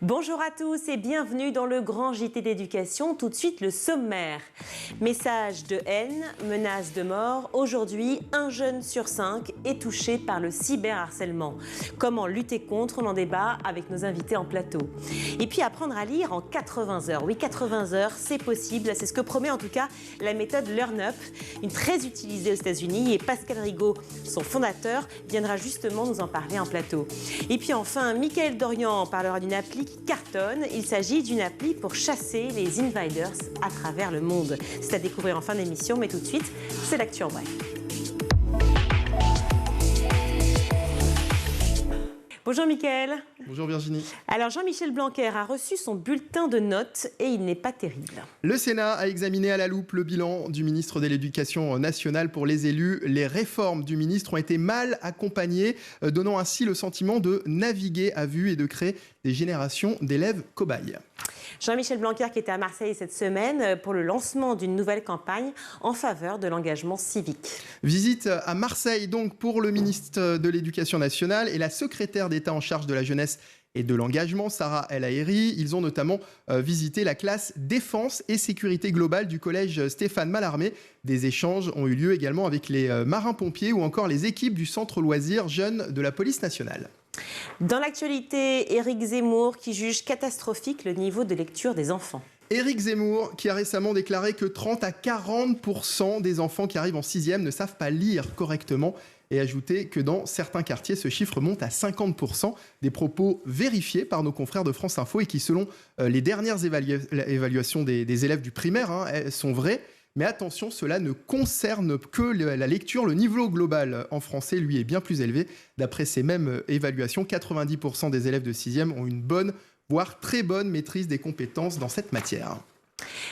Bonjour à tous et bienvenue dans le grand JT d'éducation. Tout de suite, le sommaire. Messages de haine, menaces de mort. Aujourd'hui, 1 jeune sur 5 est touché par le cyberharcèlement. Comment lutter contre? On en débat avec nos invités en plateau. Et puis apprendre à lire en 80 heures. Oui, 80 heures, c'est possible. C'est ce que promet en tout cas la méthode LearnUp, une très utilisée aux États-Unis. Et Pascal Rigaud, son fondateur, viendra justement nous en parler en plateau. Et puis enfin, Mickaël Dorian parlera d'une appli qui cartonne. Il s'agit d'une appli pour chasser les invaders à travers le monde. C'est à découvrir en fin d'émission, mais tout de suite, c'est l'actu en bref. Bonjour Mickaël. Bonjour Virginie. Alors Jean-Michel Blanquer a reçu son bulletin de notes et il n'est pas terrible. Le Sénat a examiné à la loupe le bilan du ministre de l'Éducation nationale pour les élus. Les réformes du ministre ont été mal accompagnées, donnant ainsi le sentiment de naviguer à vue et de créer des générations d'élèves cobayes. Jean-Michel Blanquer qui était à Marseille cette semaine pour le lancement d'une nouvelle campagne en faveur de l'engagement civique. Visite à Marseille donc pour le ministre de l'Éducation nationale et la secrétaire d'État en charge de la jeunesse et de l'engagement, Sarah El Haïry. Ils ont notamment visité la classe Défense et Sécurité Globale du collège Stéphane Mallarmé. Des échanges ont eu lieu également avec les marins-pompiers ou encore les équipes du centre loisirs jeunes de la police nationale. Dans l'actualité, Éric Zemmour qui juge catastrophique le niveau de lecture des enfants. Éric Zemmour qui a récemment déclaré que 30 à 40% des enfants qui arrivent en 6e ne savent pas lire correctement et ajouté que dans certains quartiers, ce chiffre monte à 50%. Des propos vérifiés par nos confrères de France Info et qui, selon les dernières évaluations des élèves du primaire, sont vrais. Mais attention, cela ne concerne que la lecture. Le niveau global en français, lui, est bien plus élevé. D'après ces mêmes évaluations, 90% des élèves de 6e ont une bonne, voire très bonne maîtrise des compétences dans cette matière.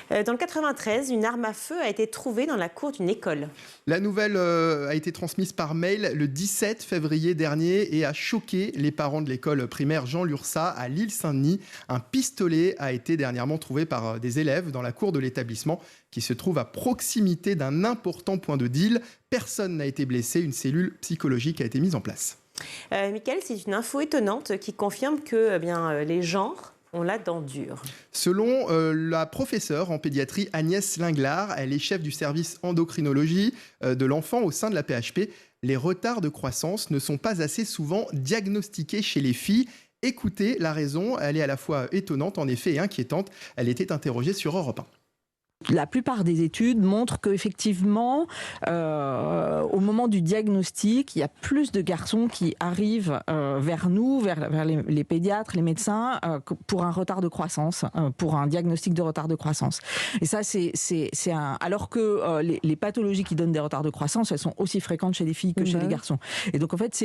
Dans le 93, une arme à feu a été trouvée dans la cour d'une école. La nouvelle a été transmise par mail le 17 février dernier et a choqué les parents de l'école primaire Jean Lursa à l'Île-Saint-Denis. Un pistolet a été dernièrement trouvé par des élèves dans la cour de l'établissement qui se trouve à proximité d'un important point de deal. Personne n'a été blessé. Une cellule psychologique a été mise en place. Mickaël, c'est une info étonnante qui confirme que les genres ont la dent dure. Selon la professeure en pédiatrie Agnès Linglard, elle est chef du service endocrinologie de l'enfant au sein de la PHP, les retards de croissance ne sont pas assez souvent diagnostiqués chez les filles. Écoutez la raison, elle est à la fois étonnante en effet et inquiétante. Elle était interrogée sur Europe 1. La plupart des études montrent qu'effectivement, au moment du diagnostic, il y a plus de garçons qui arrivent vers nous, vers les pédiatres, les médecins, pour un retard de croissance, pour un diagnostic de retard de croissance. Et ça, alors que les pathologies qui donnent des retards de croissance, elles sont aussi fréquentes chez les filles que chez les garçons. Et donc en fait,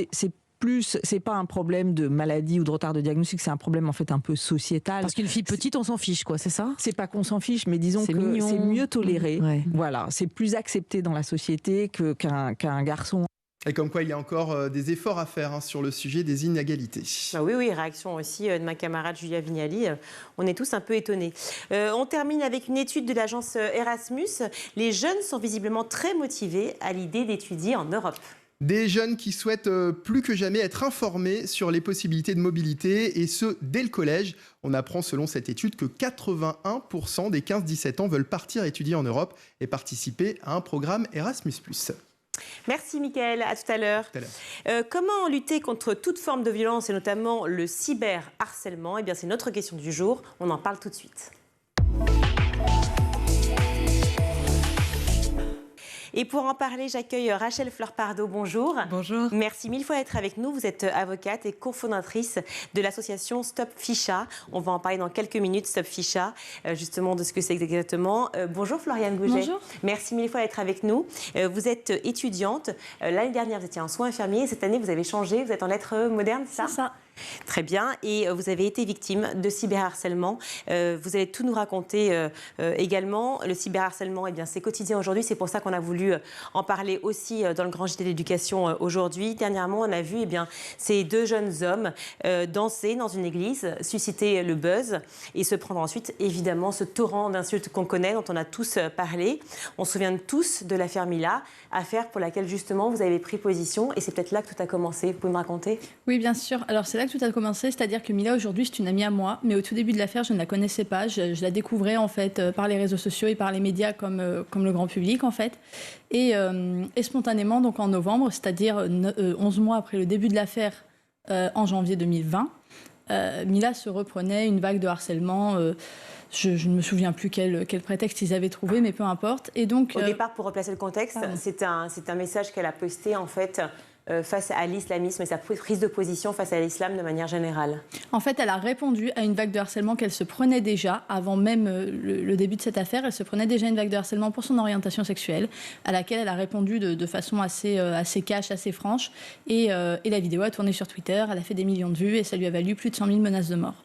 c'est pas un problème de maladie ou de retard de diagnostic, c'est un problème en fait un peu sociétal. Parce qu'une fille petite, on s'en fiche, quoi, c'est ça? C'est pas qu'on s'en fiche, mais disons que c'est mieux toléré. Ouais. Voilà, c'est plus accepté dans la société qu'un garçon. Et comme quoi, il y a encore des efforts à faire sur le sujet des inégalités. Oui, réaction aussi de ma camarade Julia Vignali. On est tous un peu étonnés. On termine avec une étude de l'agence Erasmus. Les jeunes sont visiblement très motivés à l'idée d'étudier en Europe. Des jeunes qui souhaitent plus que jamais être informés sur les possibilités de mobilité, et ce, dès le collège. On apprend, selon cette étude, que 81% des 15-17 ans veulent partir étudier en Europe et participer à un programme Erasmus+. Merci Mickaël, à tout à l'heure. Comment lutter contre toute forme de violence et notamment le cyberharcèlement? Eh bien, c'est notre question du jour. On en parle tout de suite. Et pour en parler, j'accueille Rachel Fleur-Pardo. Bonjour. Bonjour. Merci mille fois d'être avec nous. Vous êtes avocate et cofondatrice de l'association Stop Ficha. On va en parler dans quelques minutes, Stop Ficha, justement de ce que c'est exactement. Bonjour Floriane Gouget. Bonjour. Merci mille fois d'être avec nous. Vous êtes étudiante. L'année dernière, vous étiez en soins infirmiers. Cette année, vous avez changé. Vous êtes en lettres modernes, c'est ça? C'est ça. Très bien. Et vous avez été victime de cyberharcèlement. Vous allez tout nous raconter également. Le cyberharcèlement, eh bien, c'est quotidien aujourd'hui. C'est pour ça qu'on a voulu en parler aussi dans le grand JT d'éducation aujourd'hui. Dernièrement, on a vu ces deux jeunes hommes danser dans une église, susciter le buzz et se prendre ensuite, évidemment, ce torrent d'insultes qu'on connaît, dont on a tous parlé. On se souvient tous de l'affaire Mila, affaire pour laquelle, justement, vous avez pris position. Et c'est peut-être là que tout a commencé. Vous pouvez me raconter? Oui, bien sûr. Alors, c'est là là que tout a commencé, c'est-à-dire que Mila aujourd'hui c'est une amie à moi, mais au tout début de l'affaire je ne la connaissais pas, je la découvrais en fait par les réseaux sociaux et par les médias comme le grand public en fait. Et spontanément donc en novembre, c'est-à-dire 11 mois après le début de l'affaire en janvier 2020, Mila se reprenait une vague de harcèlement. Je ne me souviens plus quel prétexte ils avaient trouvé, mais peu importe. Et donc, au départ, pour replacer le contexte, c'est un message qu'elle a posté en fait face à l'islamisme et sa prise de position face à l'islam de manière générale. En fait, elle a répondu à une vague de harcèlement qu'elle se prenait déjà, avant même le début de cette affaire. Elle se prenait déjà une vague de harcèlement pour son orientation sexuelle, à laquelle elle a répondu de façon assez cash, assez franche. Et la vidéo a tourné sur Twitter, elle a fait des millions de vues et ça lui a valu plus de 100 000 menaces de mort.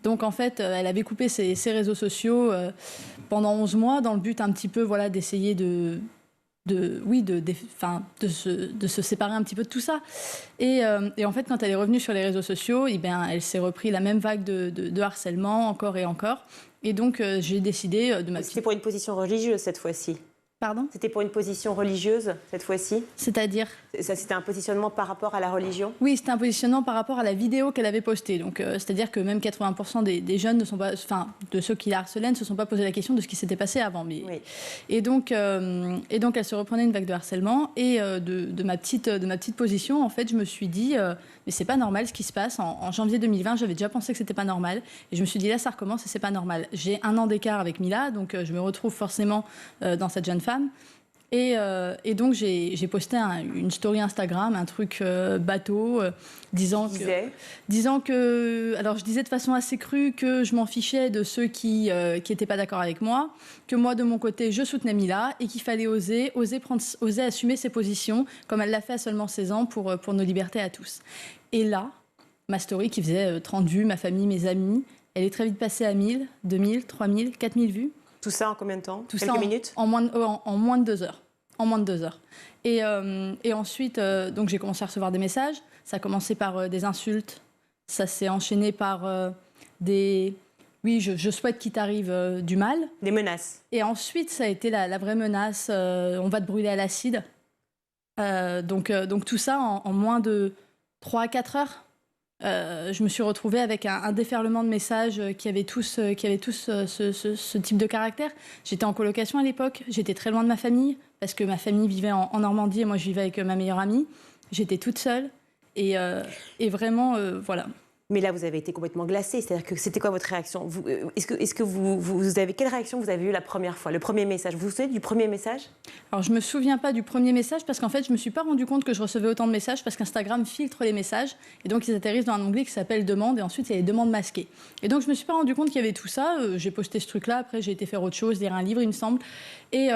Donc en fait, elle avait coupé ses réseaux sociaux pendant 11 mois dans le but un petit peu d'essayer de se séparer un petit peu de tout ça. Et en fait, quand elle est revenue sur les réseaux sociaux, elle s'est repris la même vague de harcèlement encore et encore. Et donc j'ai décidé de C'était pour une position religieuse cette fois-ci. Pardon ? C'était pour une position religieuse, cette fois-ci ? C'est-à-dire ? C'était un positionnement par rapport à la religion ? Oui, c'était un positionnement par rapport à la vidéo qu'elle avait postée. Donc, c'est-à-dire que même 80% des jeunes ne sont pas, de ceux qui la harcelaient ne se sont pas posé la question de ce qui s'était passé avant. Mais... Oui. Et donc, elle se reprenait une vague de harcèlement. Et de ma petite position, en fait, je me suis dit, mais c'est pas normal ce qui se passe. En janvier 2020, j'avais déjà pensé que c'était pas normal. Et je me suis dit, là, ça recommence et c'est pas normal. J'ai 1 an d'écart avec Mila, donc je me retrouve forcément dans cette jeune femme. Et donc j'ai posté une story Instagram, un truc bateau, disant que, alors je disais de façon assez crue que je m'en fichais de ceux qui étaient pas d'accord avec moi, que moi de mon côté je soutenais Mila et qu'il fallait oser assumer ses positions comme elle l'a fait à seulement 16 ans pour nos libertés à tous. Et là, ma story qui faisait 30 vues, ma famille, mes amis, elle est très vite passée à 1000, 2000, 3000, 4000 vues. Tout ça en combien de temps ? Quelques minutes ? En moins de 2 heures. En moins de 2 heures. Et ensuite, donc j'ai commencé à recevoir des messages. Ça a commencé par des insultes. Ça s'est enchaîné par des... Oui, je souhaite qu'il t'arrive du mal. Des menaces. Et ensuite, ça a été la vraie menace. On va te brûler à l'acide. Donc tout ça en moins de 3 à 4 heures. Je me suis retrouvée avec un déferlement de messages qui avaient tous ce type de caractère. J'étais en colocation à l'époque, j'étais très loin de ma famille, parce que ma famille vivait en Normandie et moi je vivais avec ma meilleure amie. J'étais toute seule et vraiment, voilà. Mais là, vous avez été complètement glacée. C'est-à-dire que c'était quoi votre réaction ? Est-ce que vous avez quelle réaction vous avez eue la première fois, le premier message ? Vous vous souvenez du premier message ? Alors, je me souviens pas du premier message parce qu'en fait, je me suis pas rendu compte que je recevais autant de messages parce qu'Instagram filtre les messages et donc ils atterrissent dans un onglet qui s'appelle demande et ensuite il y a les demandes masquées. Et donc, je me suis pas rendu compte qu'il y avait tout ça. J'ai posté ce truc-là. Après, j'ai été faire autre chose, lire un livre, il me semble. Et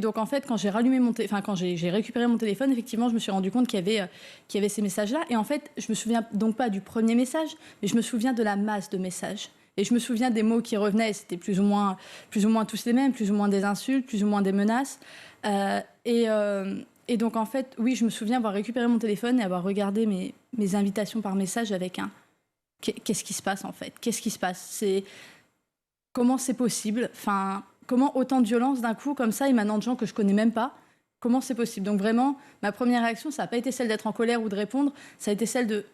donc, en fait, quand j'ai récupéré mon téléphone, effectivement, je me suis rendu compte qu'il y avait ces messages-là. Et en fait, je me souviens donc pas du premier message, mais je me souviens de la masse de messages. Et je me souviens des mots qui revenaient. C'était plus ou moins tous les mêmes, plus ou moins des insultes, plus ou moins des menaces. Et donc, en fait, oui, je me souviens avoir récupéré mon téléphone et avoir regardé mes invitations par message avec un... Qu'est-ce qui se passe, en fait ? Qu'est-ce qui se passe ? Comment c'est possible ? Enfin... Comment autant de violence d'un coup, comme ça, émanant de gens que je connais même pas ? Comment c'est possible ? Donc vraiment, ma première réaction, ça n'a pas été celle d'être en colère ou de répondre, ça a été celle de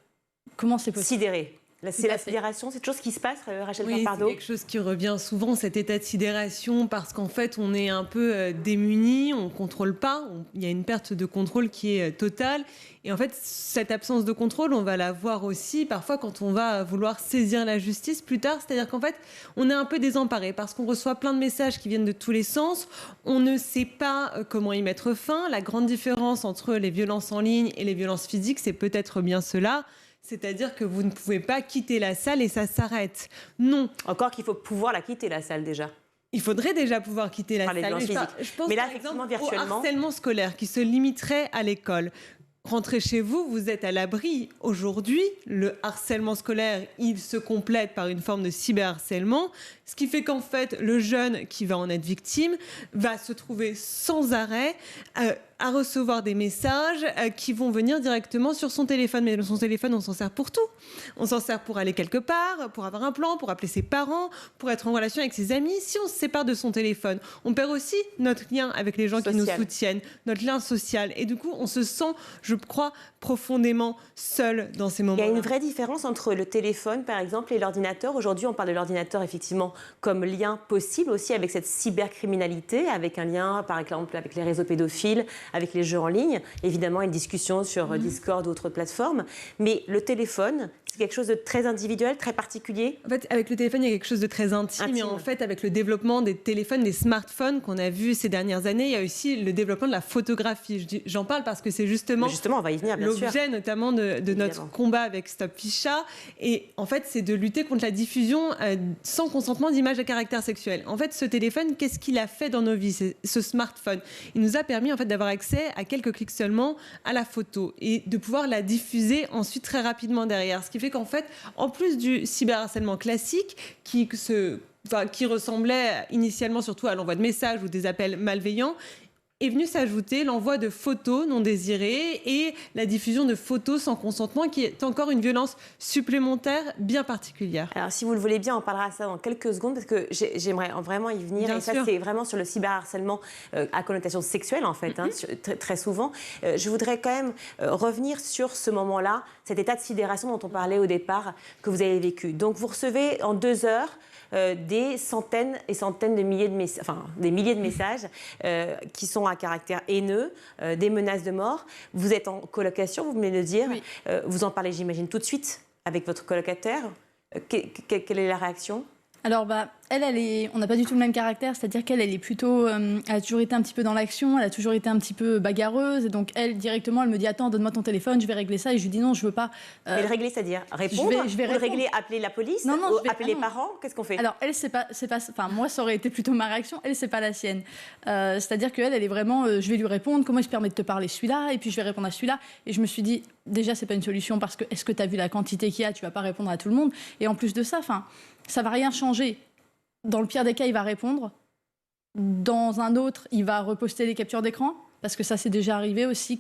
comment c'est possible. Sidéré. C'est la sidération, c'est chose qui se passe, Rachel Farpardo. C'est quelque chose qui revient souvent, cet état de sidération, parce qu'en fait, on est un peu démuni, on ne contrôle pas, il y a une perte de contrôle qui est totale. Et en fait, cette absence de contrôle, on va la voir aussi parfois quand on va vouloir saisir la justice plus tard. C'est-à-dire qu'en fait, on est un peu désemparé parce qu'on reçoit plein de messages qui viennent de tous les sens. On ne sait pas comment y mettre fin. La grande différence entre les violences en ligne et les violences physiques, c'est peut-être bien cela. C'est-à-dire que vous ne pouvez pas quitter la salle et ça s'arrête. Non. Encore qu'il faut pouvoir la quitter, la salle, déjà. Il faudrait déjà pouvoir quitter la salle. Je pense mais là, par exemple virtuellement... au harcèlement scolaire qui se limiterait à l'école. Rentrez chez vous, vous êtes à l'abri. Aujourd'hui, le harcèlement scolaire, il se complète par une forme de cyberharcèlement, ce qui fait qu'en fait, le jeune qui va en être victime va se trouver sans arrêt à recevoir des messages qui vont venir directement sur son téléphone. Mais son téléphone, on s'en sert pour tout. On s'en sert pour aller quelque part, pour avoir un plan, pour appeler ses parents, pour être en relation avec ses amis. Si on se sépare de son téléphone, on perd aussi notre lien avec les gens qui nous soutiennent, notre lien social. Et du coup, on se sent, je crois, profondément seul dans ces moments-là. Il y a une vraie différence entre le téléphone, par exemple, et l'ordinateur. Aujourd'hui, on parle de l'ordinateur, effectivement, comme lien possible aussi avec cette cybercriminalité, avec un lien, par exemple, avec les réseaux pédophiles, avec les jeux en ligne. Évidemment, une discussion sur Discord ou autres plateformes. Mais le téléphone, c'est quelque chose de très individuel, très particulier. En fait, avec le téléphone, il y a quelque chose de très intime. Et en fait, avec le développement des téléphones, des smartphones qu'on a vu ces dernières années, il y a aussi le développement de la photographie. J'en parle parce que c'est justement on va y venir, bien sûr. L'objet notamment de notre combat avec Stop Ficha. Et en fait, c'est de lutter contre la diffusion sans consentement d'images à caractère sexuel. En fait, ce téléphone, qu'est-ce qu'il a fait dans nos vies, ce smartphone? Il nous a permis en fait d'avoir accès à quelques clics seulement à la photo et de pouvoir la diffuser ensuite très rapidement derrière. Ce qui fait qu'en fait, en plus du cyberharcèlement classique qui ressemblait initialement surtout à l'envoi de messages ou des appels malveillants, est venu s'ajouter l'envoi de photos non désirées et la diffusion de photos sans consentement, qui est encore une violence supplémentaire bien particulière. Alors, si vous le voulez bien, on parlera de ça dans quelques secondes, parce que j'aimerais vraiment y venir. Bien et ça, sûr. c'est vraiment sur le cyberharcèlement à connotation sexuelle, en fait, très souvent. Je voudrais quand même revenir sur ce moment-là, cet état de sidération dont on parlait au départ, que vous avez vécu. Donc, vous recevez en 2 heures des centaines et centaines de milliers de messages, des milliers de messages qui sont à caractère haineux, des menaces de mort. Vous êtes en colocation, vous venez de le dire. Oui. Vous en parlez, j'imagine, tout de suite avec votre colocataire. Quelle est la réaction ? Alors, on n'a pas du tout le même caractère, c'est-à-dire qu'elle est plutôt, elle a toujours été un petit peu dans l'action, elle a toujours été un petit peu bagarreuse, et donc elle, directement, elle me dit « Attends, donne-moi ton téléphone, je vais régler ça », et je lui dis « Non, je veux pas. » Mais le régler, c'est-à-dire répondre, je vais ou le régler, appeler la police, non, ou appeler les parents, qu'est-ce qu'on fait? Alors, elle, c'est pas, enfin, moi, ça aurait été plutôt ma réaction, elle, c'est pas la sienne. C'est-à-dire qu'elle, elle est vraiment, je vais lui répondre, comment il se permet de te parler celui-là, et puis je vais répondre à celui-là, et je me suis dit, déjà, c'est pas une solution, parce que, est-ce que tu as vu la quantité qu'il y a, tu vas pas répondre à tout le monde, et en plus de ça, ça va rien changer. Dans le pire des cas, il va répondre. Dans un autre, il va reposter les captures d'écran. Parce que ça, c'est déjà arrivé aussi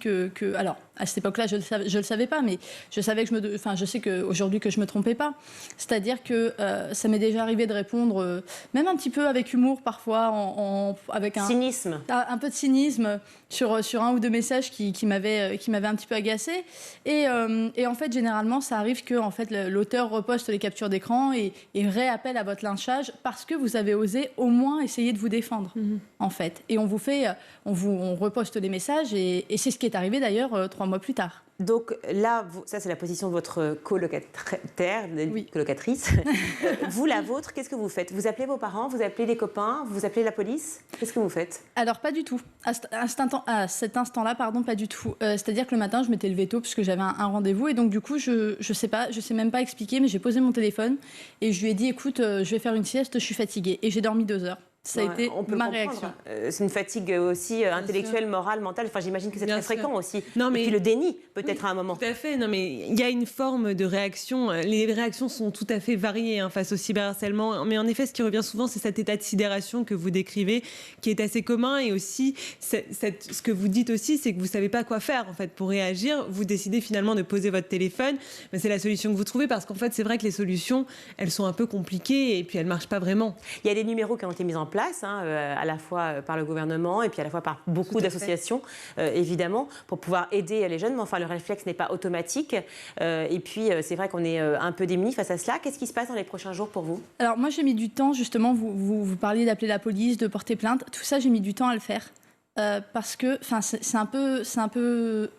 alors, à cette époque-là, je le savais pas, mais je savais je sais qu'aujourd'hui que je me trompais pas. C'est-à-dire que ça m'est déjà arrivé de répondre, même un petit peu avec humour parfois, avec cynisme. Un peu de cynisme sur un ou deux messages qui m'avaient un petit peu agacée. Et en fait, généralement, ça arrive que en fait, l'auteur reposte les captures d'écran et réappelle à votre lynchage parce que vous avez osé au moins essayer de vous défendre, en fait. Et on reposte les messages et c'est ce qui est arrivé d'ailleurs 3 mois plus tard. Donc là, ça c'est la position de votre colocataire, oui. Colocatrice. Vous, la vôtre, qu'est-ce que vous faites? Vous appelez vos parents, vous appelez des copains, vous appelez la police? Qu'est-ce que vous faites? Alors pas du tout. À cet instant-là, pardon, pas du tout. C'est-à-dire que le matin, je m'étais levée tôt parce que j'avais un rendez-vous et donc du coup, je sais même pas expliquer, mais j'ai posé mon téléphone et je lui ai dit, écoute, je vais faire une sieste, je suis fatiguée et j'ai dormi 2 heures. Ça a été ma réaction. C'est une fatigue aussi intellectuelle, morale, mentale. Enfin, j'imagine que c'est très fréquent aussi. Non, mais... Et puis le déni, peut-être à un moment. Tout à fait. Non, mais il y a une forme de réaction. Les réactions sont tout à fait variées face au cyberharcèlement. Mais en effet, ce qui revient souvent, c'est cet état de sidération que vous décrivez, qui est assez commun. Et aussi, ce que vous dites aussi, c'est que vous ne savez pas quoi faire en fait, pour réagir. Vous décidez finalement de poser votre téléphone. Mais c'est la solution que vous trouvez parce qu'en fait, c'est vrai que les solutions, elles sont un peu compliquées et puis elles ne marchent pas vraiment. Il y a des numéros qui ont été mis en place. À la fois par le gouvernement et puis à la fois par beaucoup d'associations, évidemment, pour pouvoir aider les jeunes. Mais enfin, le réflexe n'est pas automatique. Et puis, c'est vrai qu'on est un peu démunis face à cela. Qu'est-ce qui se passe dans les prochains jours pour vous? Alors, moi, j'ai mis du temps, justement. Vous parliez d'appeler la police, de porter plainte. Tout ça, j'ai mis du temps à le faire. Parce que, c'est un peu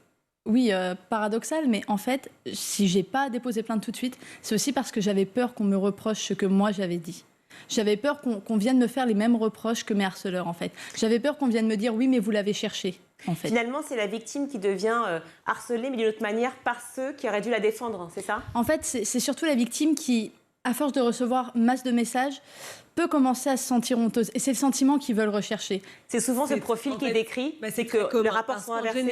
oui, paradoxal, mais en fait, si j'ai pas déposé plainte tout de suite, c'est aussi parce que j'avais peur qu'on me reproche ce que moi, j'avais dit. J'avais peur qu'on vienne me faire les mêmes reproches que mes harceleurs, en fait. J'avais peur qu'on vienne me dire « oui, mais vous l'avez cherché », en fait. Finalement, c'est la victime qui devient harcelée, mais d'une autre manière, par ceux qui auraient dû la défendre, c'est ça? En fait, c'est surtout la victime qui, à force de recevoir masse de messages, peut commencer à se sentir honteuse. Et c'est le sentiment qu'ils veulent rechercher. C'est souvent ce profil qui est décrit, c'est que les rapports sont inversés.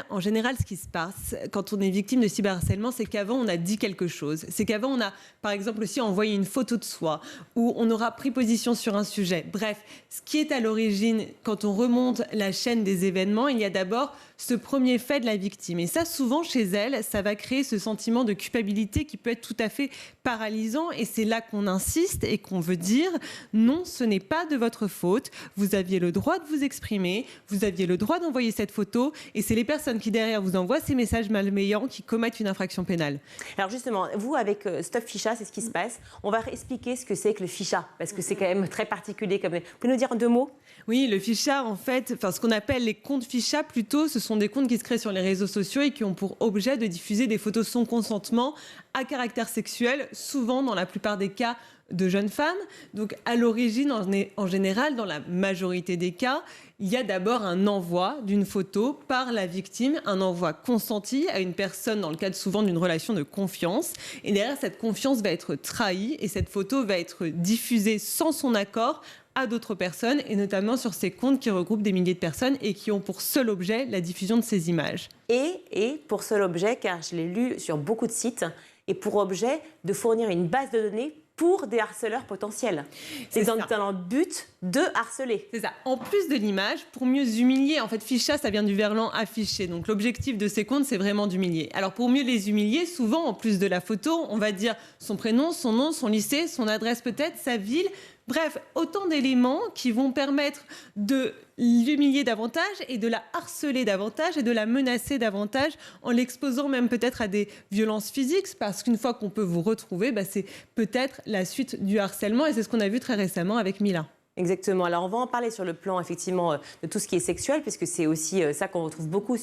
En général, ce qui se passe quand on est victime de cyberharcèlement, c'est qu'avant, on a dit quelque chose. C'est qu'avant, on a, par exemple, aussi envoyé une photo de soi, ou on aura pris position sur un sujet. Bref, ce qui est à l'origine, quand on remonte la chaîne des événements, il y a d'abord ce premier fait de la victime. Et ça, souvent, chez elle, ça va créer ce sentiment de culpabilité qui peut être tout à fait paralysant. Et c'est là qu'on insiste et qu'on veut dire non, ce n'est pas de votre faute. Vous aviez le droit de vous exprimer. Vous aviez le droit d'envoyer cette photo. Et c'est les personnes qui, derrière, vous envoient ces messages malveillants qui commettent une infraction pénale. Alors justement, vous, avec Stop Ficha, c'est ce qui se passe. On va expliquer ce que c'est que le ficha, parce que c'est quand même très particulier. Vous pouvez nous dire en 2 mots ? Oui, le ficha, en fait, ce qu'on appelle les comptes ficha, plutôt, ce sont des comptes qui se créent sur les réseaux sociaux et qui ont pour objet de diffuser des photos sans consentement à caractère sexuel, souvent, dans la plupart des cas, de jeunes femmes. Donc, à l'origine, en général, dans la majorité des cas, il y a d'abord un envoi d'une photo par la victime, un envoi consenti à une personne dans le cadre souvent d'une relation de confiance. Et derrière, cette confiance va être trahie et cette photo va être diffusée sans son accord à d'autres personnes, et notamment sur ces comptes qui regroupent des milliers de personnes et qui ont pour seul objet la diffusion de ces images. Et pour seul objet, car je l'ai lu sur beaucoup de sites, et pour objet de fournir une base de données pour des harceleurs potentiels. C'est dans le but de harceler. C'est ça. En plus de l'image, pour mieux humilier, en fait, ficha, ça vient du verlan afficher. Donc l'objectif de ces comptes, c'est vraiment d'humilier. Alors pour mieux les humilier, souvent, en plus de la photo, on va dire son prénom, son nom, son lycée, son adresse peut-être, sa ville. Bref, autant d'éléments qui vont permettre de l'humilier davantage et de la harceler davantage et de la menacer davantage en l'exposant même peut-être à des violences physiques, parce qu'une fois qu'on peut vous retrouver, c'est peut-être la suite du harcèlement, et c'est ce qu'on a vu très récemment avec Mila. Exactement. Alors, on va en parler sur le plan, effectivement, de tout ce qui est sexuel, puisque c'est aussi ça qu'on retrouve beaucoup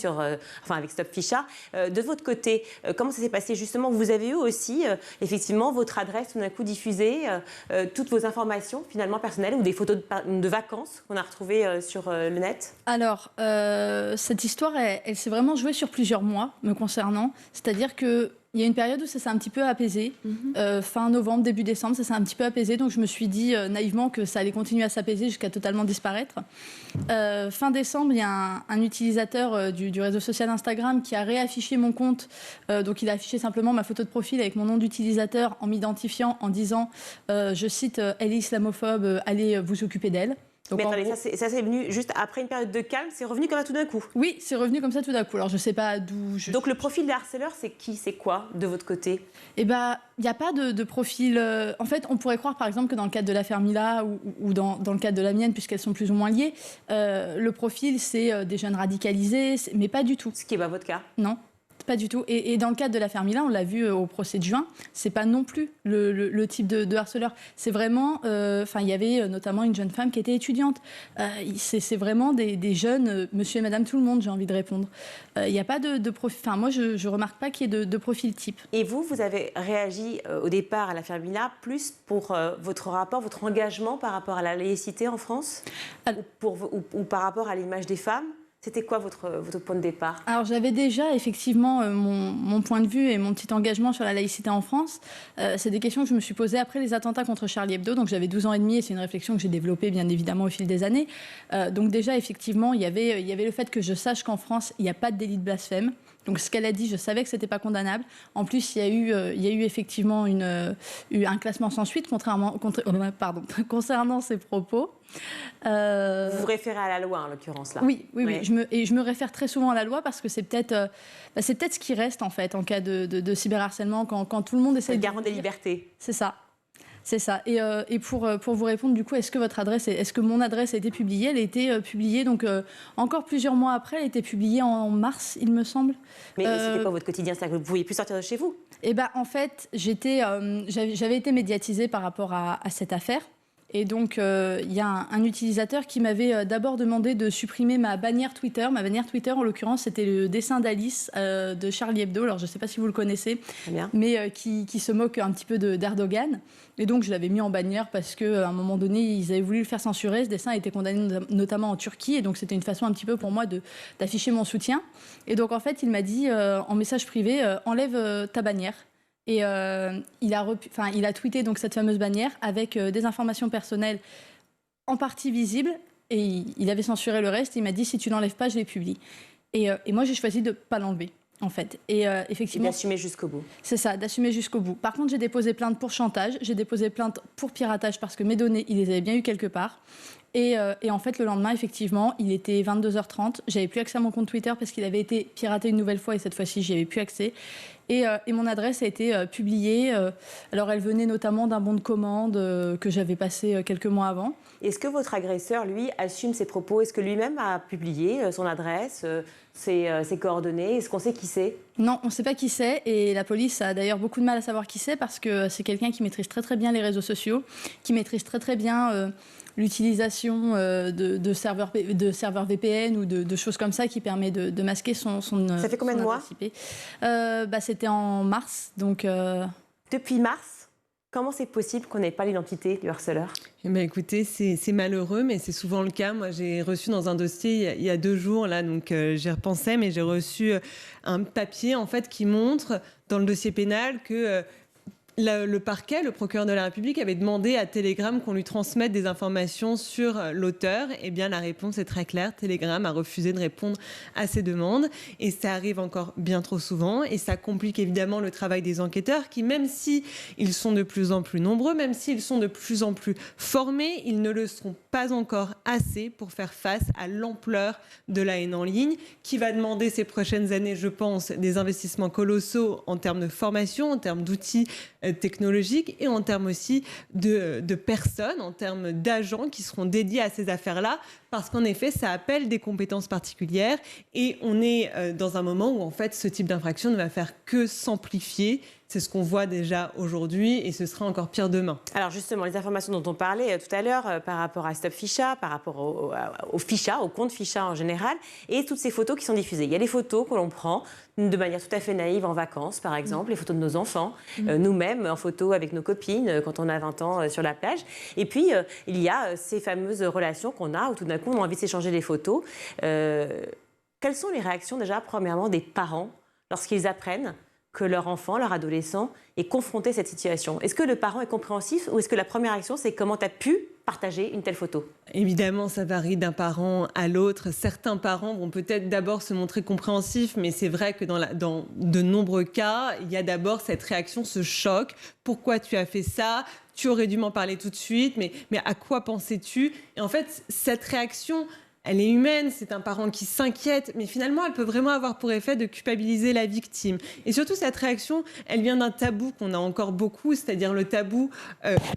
avec Stop Ficha. De votre côté, comment ça s'est passé justement ? Vous avez eu aussi, effectivement, votre adresse tout d'un coup diffusée, toutes vos informations, finalement, personnelles, ou des photos de vacances qu'on a retrouvées sur le net ? Alors, cette histoire, elle s'est vraiment jouée sur plusieurs mois, me concernant. C'est-à-dire que il y a une période où ça s'est un petit peu apaisé. Fin novembre, début décembre, ça s'est un petit peu apaisé. Donc, je me suis dit naïvement que ça allait continuer à s'apaiser jusqu'à totalement disparaître. Fin décembre, il y a un utilisateur du réseau social Instagram qui a réaffiché mon compte. Donc, il a affiché simplement ma photo de profil avec mon nom d'utilisateur en m'identifiant, en disant, je cite, « Elle est islamophobe, allez vous occuper d'elle ». Donc, mais attendez, ça c'est venu juste après une période de calme, c'est revenu comme ça tout d'un coup ? Oui, c'est revenu comme ça tout d'un coup. Alors, je ne sais pas d'où... Donc, le profil des harceleurs, c'est qui ? C'est quoi, de votre côté ? Eh bien, il n'y a pas de profil... En fait, on pourrait croire, par exemple, que dans le cadre de l'affaire Mila ou dans le cadre de la mienne, puisqu'elles sont plus ou moins liées, le profil, c'est des jeunes radicalisés, mais pas du tout. Ce qui n'est pas votre cas ? Non. Pas du tout. Et dans le cadre de l'affaire Mila, on l'a vu au procès de juin, c'est pas non plus le type de harceleur. C'est vraiment... il y avait notamment une jeune femme qui était étudiante. C'est vraiment des jeunes, monsieur et madame tout le monde, j'ai envie de répondre. Il n'y a pas de profil... Enfin, moi, je remarque pas qu'il y ait de profil type. Et vous avez réagi au départ à l'affaire Mila plus pour votre rapport, votre engagement par rapport à la laïcité en France ou par rapport à l'image des femmes ? C'était quoi votre point de départ ? Alors, j'avais déjà effectivement mon point de vue et mon petit engagement sur la laïcité en France. C'est des questions que je me suis posées après les attentats contre Charlie Hebdo. Donc, j'avais 12 ans et demi et c'est une réflexion que j'ai développée bien évidemment au fil des années. Donc, déjà, effectivement, il y avait le fait que je sache qu'en France, il n'y a pas de délit de blasphème. Donc, ce qu'elle a dit, je savais que ce n'était pas condamnable. En plus, il y a eu effectivement un classement sans suite concernant ces propos. Vous vous référez à la loi, en l'occurrence, là. Oui. Je me réfère très souvent à la loi parce que c'est peut-être ce qui reste, en fait, en cas de cyberharcèlement, quand tout le monde essaie de... garant des libertés. C'est ça. C'est ça. Et pour vous répondre, du coup, est-ce que mon adresse a été publiée ? Elle a été publiée, donc encore plusieurs mois après, elle a été publiée en mars, il me semble. Mais c'était quoi votre quotidien ? C'est-à-dire que vous ne pouviez plus sortir de chez vous ? Eh bien, en fait, j'avais été médiatisée par rapport à cette affaire. Et donc, il y a un utilisateur qui m'avait d'abord demandé de supprimer ma bannière Twitter. Ma bannière Twitter, en l'occurrence, c'était le dessin d'Alice de Charlie Hebdo. Alors, je ne sais pas si vous le connaissez, mais qui se moque un petit peu d'Erdogan. Et donc, je l'avais mis en bannière parce qu'à un moment donné, ils avaient voulu le faire censurer. Ce dessin a été condamné notamment en Turquie. Et donc, c'était une façon un petit peu pour moi d'afficher mon soutien. Et donc, en fait, il m'a dit en message privé, enlève ta bannière. Et il a tweeté donc cette fameuse bannière avec des informations personnelles en partie visibles. Et il avait censuré le reste. Il m'a dit, si tu l'enlèves pas, je les publie. Et moi, j'ai choisi de ne pas l'enlever, en fait. Et effectivement... D'assumer jusqu'au bout. C'est ça, d'assumer jusqu'au bout. Par contre, j'ai déposé plainte pour chantage. J'ai déposé plainte pour piratage parce que mes données, il les avait bien eues quelque part. Et en fait, le lendemain, effectivement, il était 22h30. J'avais plus accès à mon compte Twitter parce qu'il avait été piraté une nouvelle fois et cette fois-ci, j'y avais plus accès. Et mon adresse a été publiée. Alors, elle venait notamment d'un bon de commande que j'avais passé quelques mois avant. Est-ce que votre agresseur, lui, assume ses propos? Est-ce que lui-même a publié son adresse, ses coordonnées? Est-ce qu'on sait qui c'est? Non, on ne sait pas qui c'est. Et la police a d'ailleurs beaucoup de mal à savoir qui c'est parce que c'est quelqu'un qui maîtrise très très bien les réseaux sociaux, qui maîtrise très très bien l'utilisation de serveurs VPN ou de choses comme ça qui permet de masquer son Ça fait combien de mois? C'était en mars. Donc, Depuis mars? Comment c'est possible qu'on n'ait pas l'identité du harceleur? Eh bien, écoutez, c'est malheureux, mais c'est souvent le cas. Moi, j'ai reçu dans un dossier il y a 2 jours, là, donc j'y repensais, mais j'ai reçu un papier en fait qui montre dans le dossier pénal que le parquet, le procureur de la République, avait demandé à Telegram qu'on lui transmette des informations sur l'auteur. Eh bien, la réponse est très claire. Telegram a refusé de répondre à ces demandes. Et ça arrive encore bien trop souvent. Et ça complique évidemment le travail des enquêteurs qui, même s'ils sont de plus en plus nombreux, même s'ils sont de plus en plus formés, ils ne le seront pas encore assez pour faire face à l'ampleur de la haine en ligne, qui va demander ces prochaines années, je pense, des investissements colossaux en termes de formation, en termes d'outils technologiques et en termes aussi de personnes, en termes d'agents qui seront dédiés à ces affaires-là, parce qu'en effet, ça appelle des compétences particulières et on est dans un moment où en fait, ce type d'infraction ne va faire que s'amplifier. C'est ce qu'on voit déjà aujourd'hui et ce sera encore pire demain. Alors justement, les informations dont on parlait tout à l'heure par rapport à Stop Ficha, par rapport au Ficha, au compte Ficha en général, et toutes ces photos qui sont diffusées. Il y a des photos que l'on prend de manière tout à fait naïve en vacances, par exemple, les photos de nos enfants, nous-mêmes en photo avec nos copines quand on a 20 ans sur la plage. Et puis, il y a ces fameuses relations qu'on a où tout d'un coup, on a envie de s'échanger des photos. Quelles sont les réactions déjà, premièrement, des parents lorsqu'ils apprennent que leur enfant, leur adolescent est confronté à cette situation? Est-ce que le parent est compréhensif ou est-ce que la première réaction, c'est comment tu as pu partager une telle photo? Évidemment, ça varie d'un parent à l'autre. Certains parents vont peut-être d'abord se montrer compréhensifs, mais c'est vrai que dans de nombreux cas, il y a d'abord cette réaction, ce choc. Pourquoi tu as fait ça? Tu aurais dû m'en parler tout de suite, mais à quoi pensais-tu? Et en fait, cette réaction, elle est humaine, c'est un parent qui s'inquiète, mais finalement, elle peut vraiment avoir pour effet de culpabiliser la victime. Et surtout, cette réaction, elle vient d'un tabou qu'on a encore beaucoup, c'est-à-dire le tabou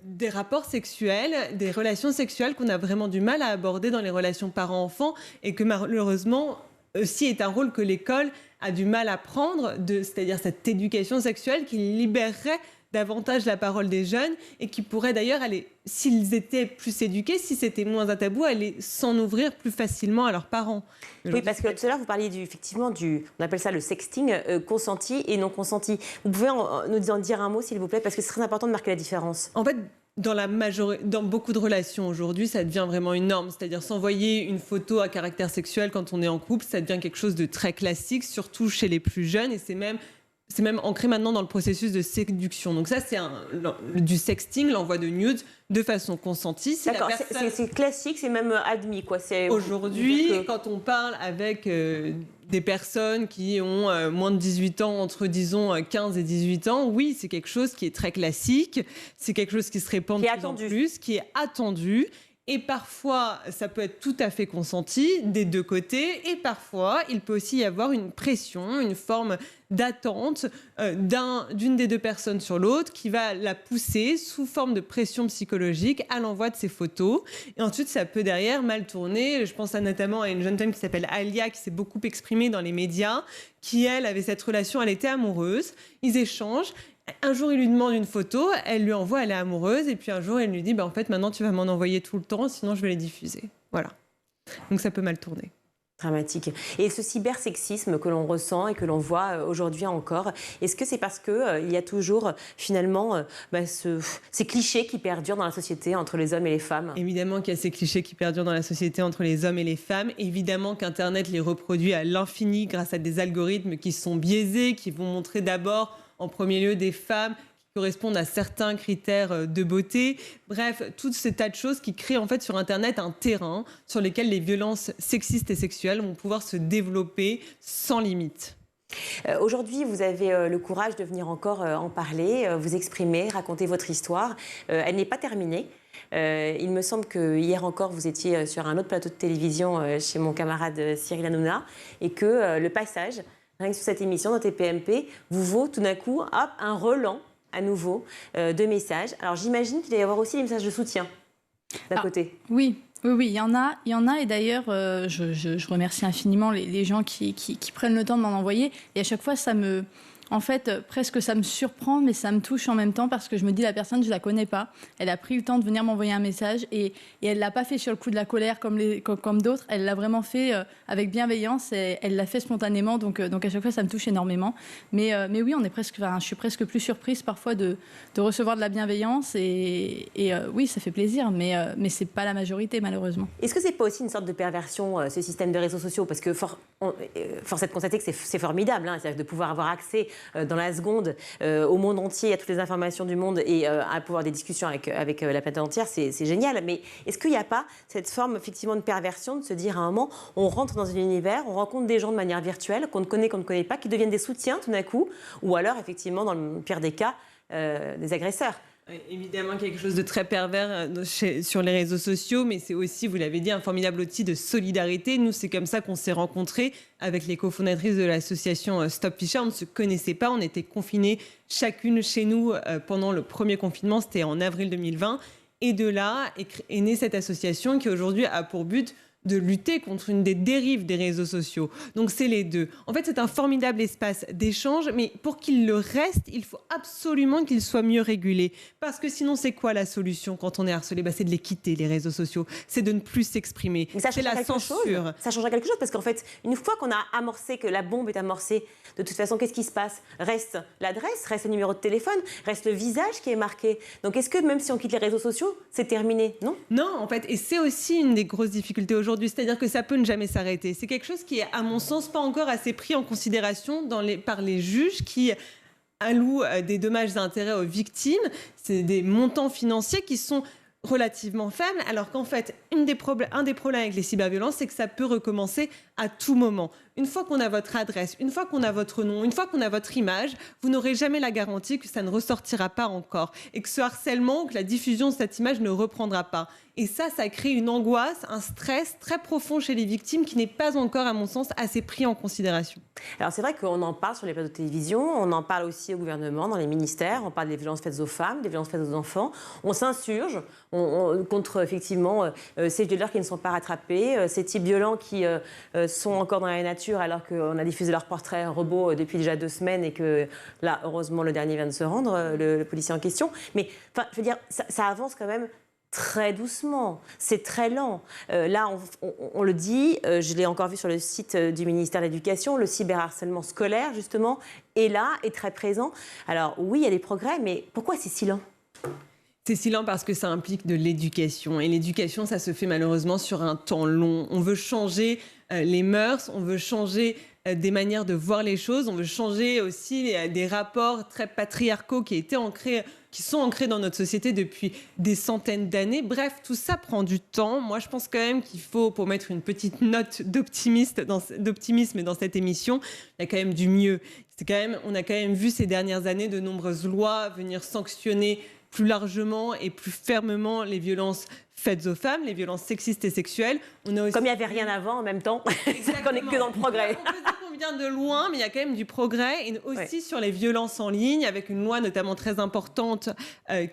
des rapports sexuels, des relations sexuelles qu'on a vraiment du mal à aborder dans les relations parents-enfants et que malheureusement, aussi est un rôle que l'école a du mal à prendre, c'est-à-dire cette éducation sexuelle qui libérerait davantage la parole des jeunes et qui pourraient d'ailleurs aller, s'ils étaient plus éduqués, si c'était moins un tabou, aller s'en ouvrir plus facilement à leurs parents. Oui, parce que tout à l'heure, vous parliez effectivement on appelle ça le sexting, consenti et non consenti. Vous pouvez nous en dire un mot, s'il vous plaît, parce que c'est très important de marquer la différence. En fait, dans beaucoup de relations aujourd'hui, ça devient vraiment une norme. C'est-à-dire s'envoyer une photo à caractère sexuel quand on est en couple, ça devient quelque chose de très classique, surtout chez les plus jeunes, et c'est même ancré maintenant dans le processus de séduction. Donc ça, c'est du sexting, l'envoi de nudes de façon consentie. Si d'accord, c'est classique, c'est même admis, quoi. Aujourd'hui, quand on parle avec des personnes qui ont moins de 18 ans, entre, disons, 15 et 18 ans, oui, c'est quelque chose qui est très classique, c'est quelque chose qui se répand de plus en plus, qui est attendu. Et parfois, ça peut être tout à fait consenti des deux côtés. Et parfois, il peut aussi y avoir une pression, une forme d'attente d'une des deux personnes sur l'autre qui va la pousser sous forme de pression psychologique à l'envoi de ces photos. Et ensuite, ça peut derrière mal tourner. Je pense notamment à une jeune femme qui s'appelle Alia, qui s'est beaucoup exprimée dans les médias, qui, elle, avait cette relation, elle était amoureuse. Ils échangent. Un jour, il lui demande une photo, elle lui envoie, elle est amoureuse, et puis un jour, elle lui dit en fait, maintenant, tu vas m'en envoyer tout le temps, sinon je vais les diffuser. Voilà. Donc ça peut mal tourner. Dramatique. Et ce cybersexisme que l'on ressent et que l'on voit aujourd'hui encore, est-ce que c'est parce qu'il y a toujours finalement ces clichés qui perdurent dans la société entre les hommes et les femmes? Évidemment qu'il y a ces clichés qui perdurent dans la société entre les hommes et les femmes. Évidemment qu'Internet les reproduit à l'infini grâce à des algorithmes qui sont biaisés, qui vont montrer d'abord en premier lieu des femmes qui correspondent à certains critères de beauté. Bref, tout ce tas de choses qui créent en fait sur Internet un terrain sur lequel les violences sexistes et sexuelles vont pouvoir se développer sans limite. Aujourd'hui, vous avez le courage de venir encore en parler, vous exprimer, raconter votre histoire. Elle n'est pas terminée. Il me semble que hier encore, vous étiez sur un autre plateau de télévision chez mon camarade Cyril Hanouna et que le passage, rien que sur cette émission, dans TPMP, vous vaut tout d'un coup un relan à nouveau de messages. Alors j'imagine qu'il doit y avoir aussi des messages de soutien d'un côté. Oui, il y en a. Et d'ailleurs, je remercie infiniment les gens qui prennent le temps de m'en envoyer. Et à chaque fois, en fait, presque ça me surprend, mais ça me touche en même temps parce que je me dis, la personne, je la connais pas. Elle a pris le temps de venir m'envoyer un message et elle l'a pas fait sur le coup de la colère comme d'autres. Elle l'a vraiment fait avec bienveillance et elle l'a fait spontanément. Donc à chaque fois, ça me touche énormément. Mais oui, je suis presque plus surprise parfois de recevoir de la bienveillance et oui, ça fait plaisir, mais c'est pas la majorité malheureusement. Est-ce que c'est pas aussi une sorte de perversion, ce système de réseaux sociaux? Parce que force est de constater que c'est formidable, hein, c'est-à-dire de pouvoir avoir accès dans la seconde au monde entier, à toutes les informations du monde et à pouvoir des discussions avec la planète entière, c'est génial. Mais est-ce qu'il n'y a pas cette forme effectivement de perversion de se dire à un moment, on rentre dans un univers, on rencontre des gens de manière virtuelle qu'on ne connaît pas, qui deviennent des soutiens tout d'un coup, ou alors effectivement, dans le pire des cas, des agresseurs? Évidemment quelque chose de très pervers sur les réseaux sociaux, mais c'est aussi, vous l'avez dit, un formidable outil de solidarité. Nous, c'est comme ça qu'on s'est rencontrés avec les cofondatrices de l'association Stop Fischer. On ne se connaissait pas, on était confinés chacune chez nous pendant le premier confinement, c'était en avril 2020. Et de là est née cette association qui aujourd'hui a pour but de lutter contre une des dérives des réseaux sociaux. Donc c'est les deux. En fait, c'est un formidable espace d'échange, mais pour qu'il le reste, il faut absolument qu'il soit mieux régulé. Parce que sinon, c'est quoi la solution quand on est harcelé? C'est de les quitter, les réseaux sociaux. C'est de ne plus s'exprimer. C'est la censure. Ça changerait quelque chose parce qu'en fait, une fois qu'on a amorcé, que la bombe est amorcée, de toute façon, qu'est-ce qui se passe? Reste l'adresse, reste le numéro de téléphone, reste le visage qui est marqué. Donc est-ce que même si on quitte les réseaux sociaux, c'est terminé? Non? Non, en fait, et c'est aussi une des grosses difficultés aujourd'hui. C'est-à-dire que ça peut ne jamais s'arrêter. C'est quelque chose qui est, à mon sens, pas encore assez pris en considération par les juges qui allouent des dommages et intérêts aux victimes. C'est des montants financiers qui sont relativement faibles, alors qu'en fait, un des problèmes avec les cyberviolences, c'est que ça peut recommencer à tout moment. Une fois qu'on a votre adresse, une fois qu'on a votre nom, une fois qu'on a votre image, vous n'aurez jamais la garantie que ça ne ressortira pas encore et que ce harcèlement, que la diffusion de cette image ne reprendra pas. Et ça crée une angoisse, un stress très profond chez les victimes qui n'est pas encore, à mon sens, assez pris en considération. Alors c'est vrai qu'on en parle sur les plateaux de télévision, on en parle aussi au gouvernement, dans les ministères, on parle des violences faites aux femmes, des violences faites aux enfants. On s'insurge contre effectivement ces violeurs qui ne sont pas rattrapés, ces types violents qui sont encore dans la nature alors qu'on a diffusé leur portrait robot depuis déjà 2 semaines et que là, heureusement, le dernier vient de se rendre, le policier en question. Mais je veux dire, ça avance quand même très doucement, c'est très lent. Là, on le dit, je l'ai encore vu sur le site du ministère de l'Éducation, le cyberharcèlement scolaire, justement, est là, est très présent. Alors oui, il y a des progrès, mais pourquoi c'est si lent ? C'est si lent parce que ça implique de l'éducation. Et l'éducation, ça se fait malheureusement sur un temps long. On veut changer les mœurs, on veut changer des manières de voir les choses, on veut changer aussi des rapports très patriarcaux qui sont ancrés dans notre société depuis des centaines d'années. Bref, tout ça prend du temps. Moi, je pense quand même qu'il faut, pour mettre une petite note d'optimisme dans cette émission, il y a quand même du mieux. On a quand même vu ces dernières années de nombreuses lois venir sanctionner plus largement et plus fermement les violences faites aux femmes, les violences sexistes et sexuelles. Comme il n'y avait rien avant, en même temps, c'est qu'on n'est que dans le progrès. On peut dire qu'on vient de loin, mais il y a quand même du progrès. Et aussi sur les violences en ligne, avec une loi notamment très importante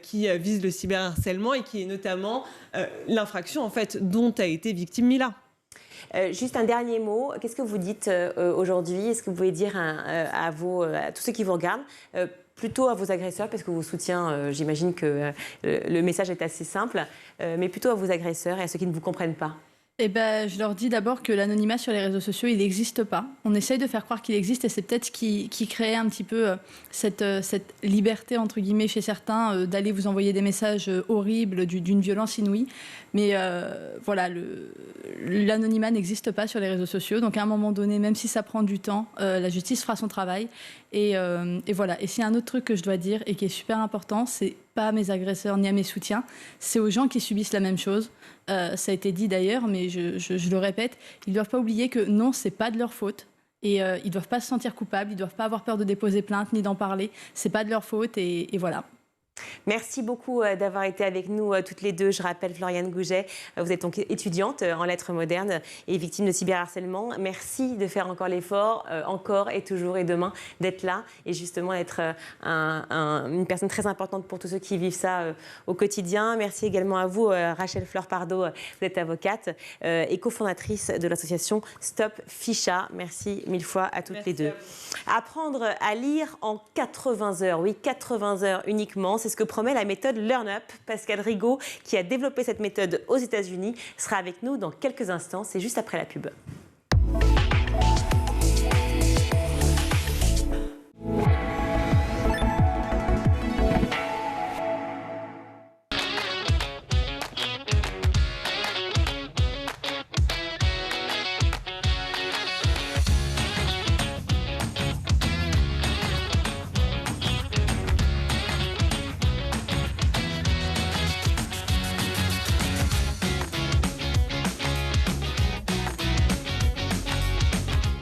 qui vise le cyberharcèlement et qui est notamment l'infraction en fait, dont a été victime Mila. Juste un dernier mot. Qu'est-ce que vous dites aujourd'hui? Est-ce que vous pouvez dire à tous ceux qui vous regardent, plutôt à vos agresseurs, parce que vos soutiens, j'imagine que le message est assez simple, mais plutôt à vos agresseurs et à ceux qui ne vous comprennent pas? Je leur dis d'abord que l'anonymat sur les réseaux sociaux, il n'existe pas. On essaye de faire croire qu'il existe et c'est peut-être ce qui crée un petit peu cette liberté, entre guillemets, chez certains, d'aller vous envoyer des messages horribles, d'une violence inouïe. Mais voilà, l'anonymat n'existe pas sur les réseaux sociaux. Donc à un moment donné, même si ça prend du temps, la justice fera son travail. Et voilà. Et s'il y a un autre truc que je dois dire et qui est super important, c'est pas à mes agresseurs ni à mes soutiens, c'est aux gens qui subissent la même chose. Ça a été dit d'ailleurs, mais je le répète, ils ne doivent pas oublier que non, ce n'est pas de leur faute. Et ils ne doivent pas se sentir coupables, ils ne doivent pas avoir peur de déposer plainte ni d'en parler. Ce n'est pas de leur faute et voilà. Merci beaucoup d'avoir été avec nous toutes les deux. Je rappelle Floriane Gouget, vous êtes donc étudiante en lettres modernes et victime de cyberharcèlement. Merci de faire encore l'effort, encore et toujours et demain, d'être là et justement d'être une personne très importante pour tous ceux qui vivent ça au quotidien. Merci également à vous, Rachel Fleur-Pardo, vous êtes avocate et cofondatrice de l'association Stop Ficha. Merci mille fois à toutes les deux. Apprendre à lire en 80 heures, oui, 80 heures uniquement. C'est ce que promet la méthode LearnUp. Pascal Rigaud, qui a développé cette méthode aux États-Unis, sera avec nous dans quelques instants. C'est juste après la pub.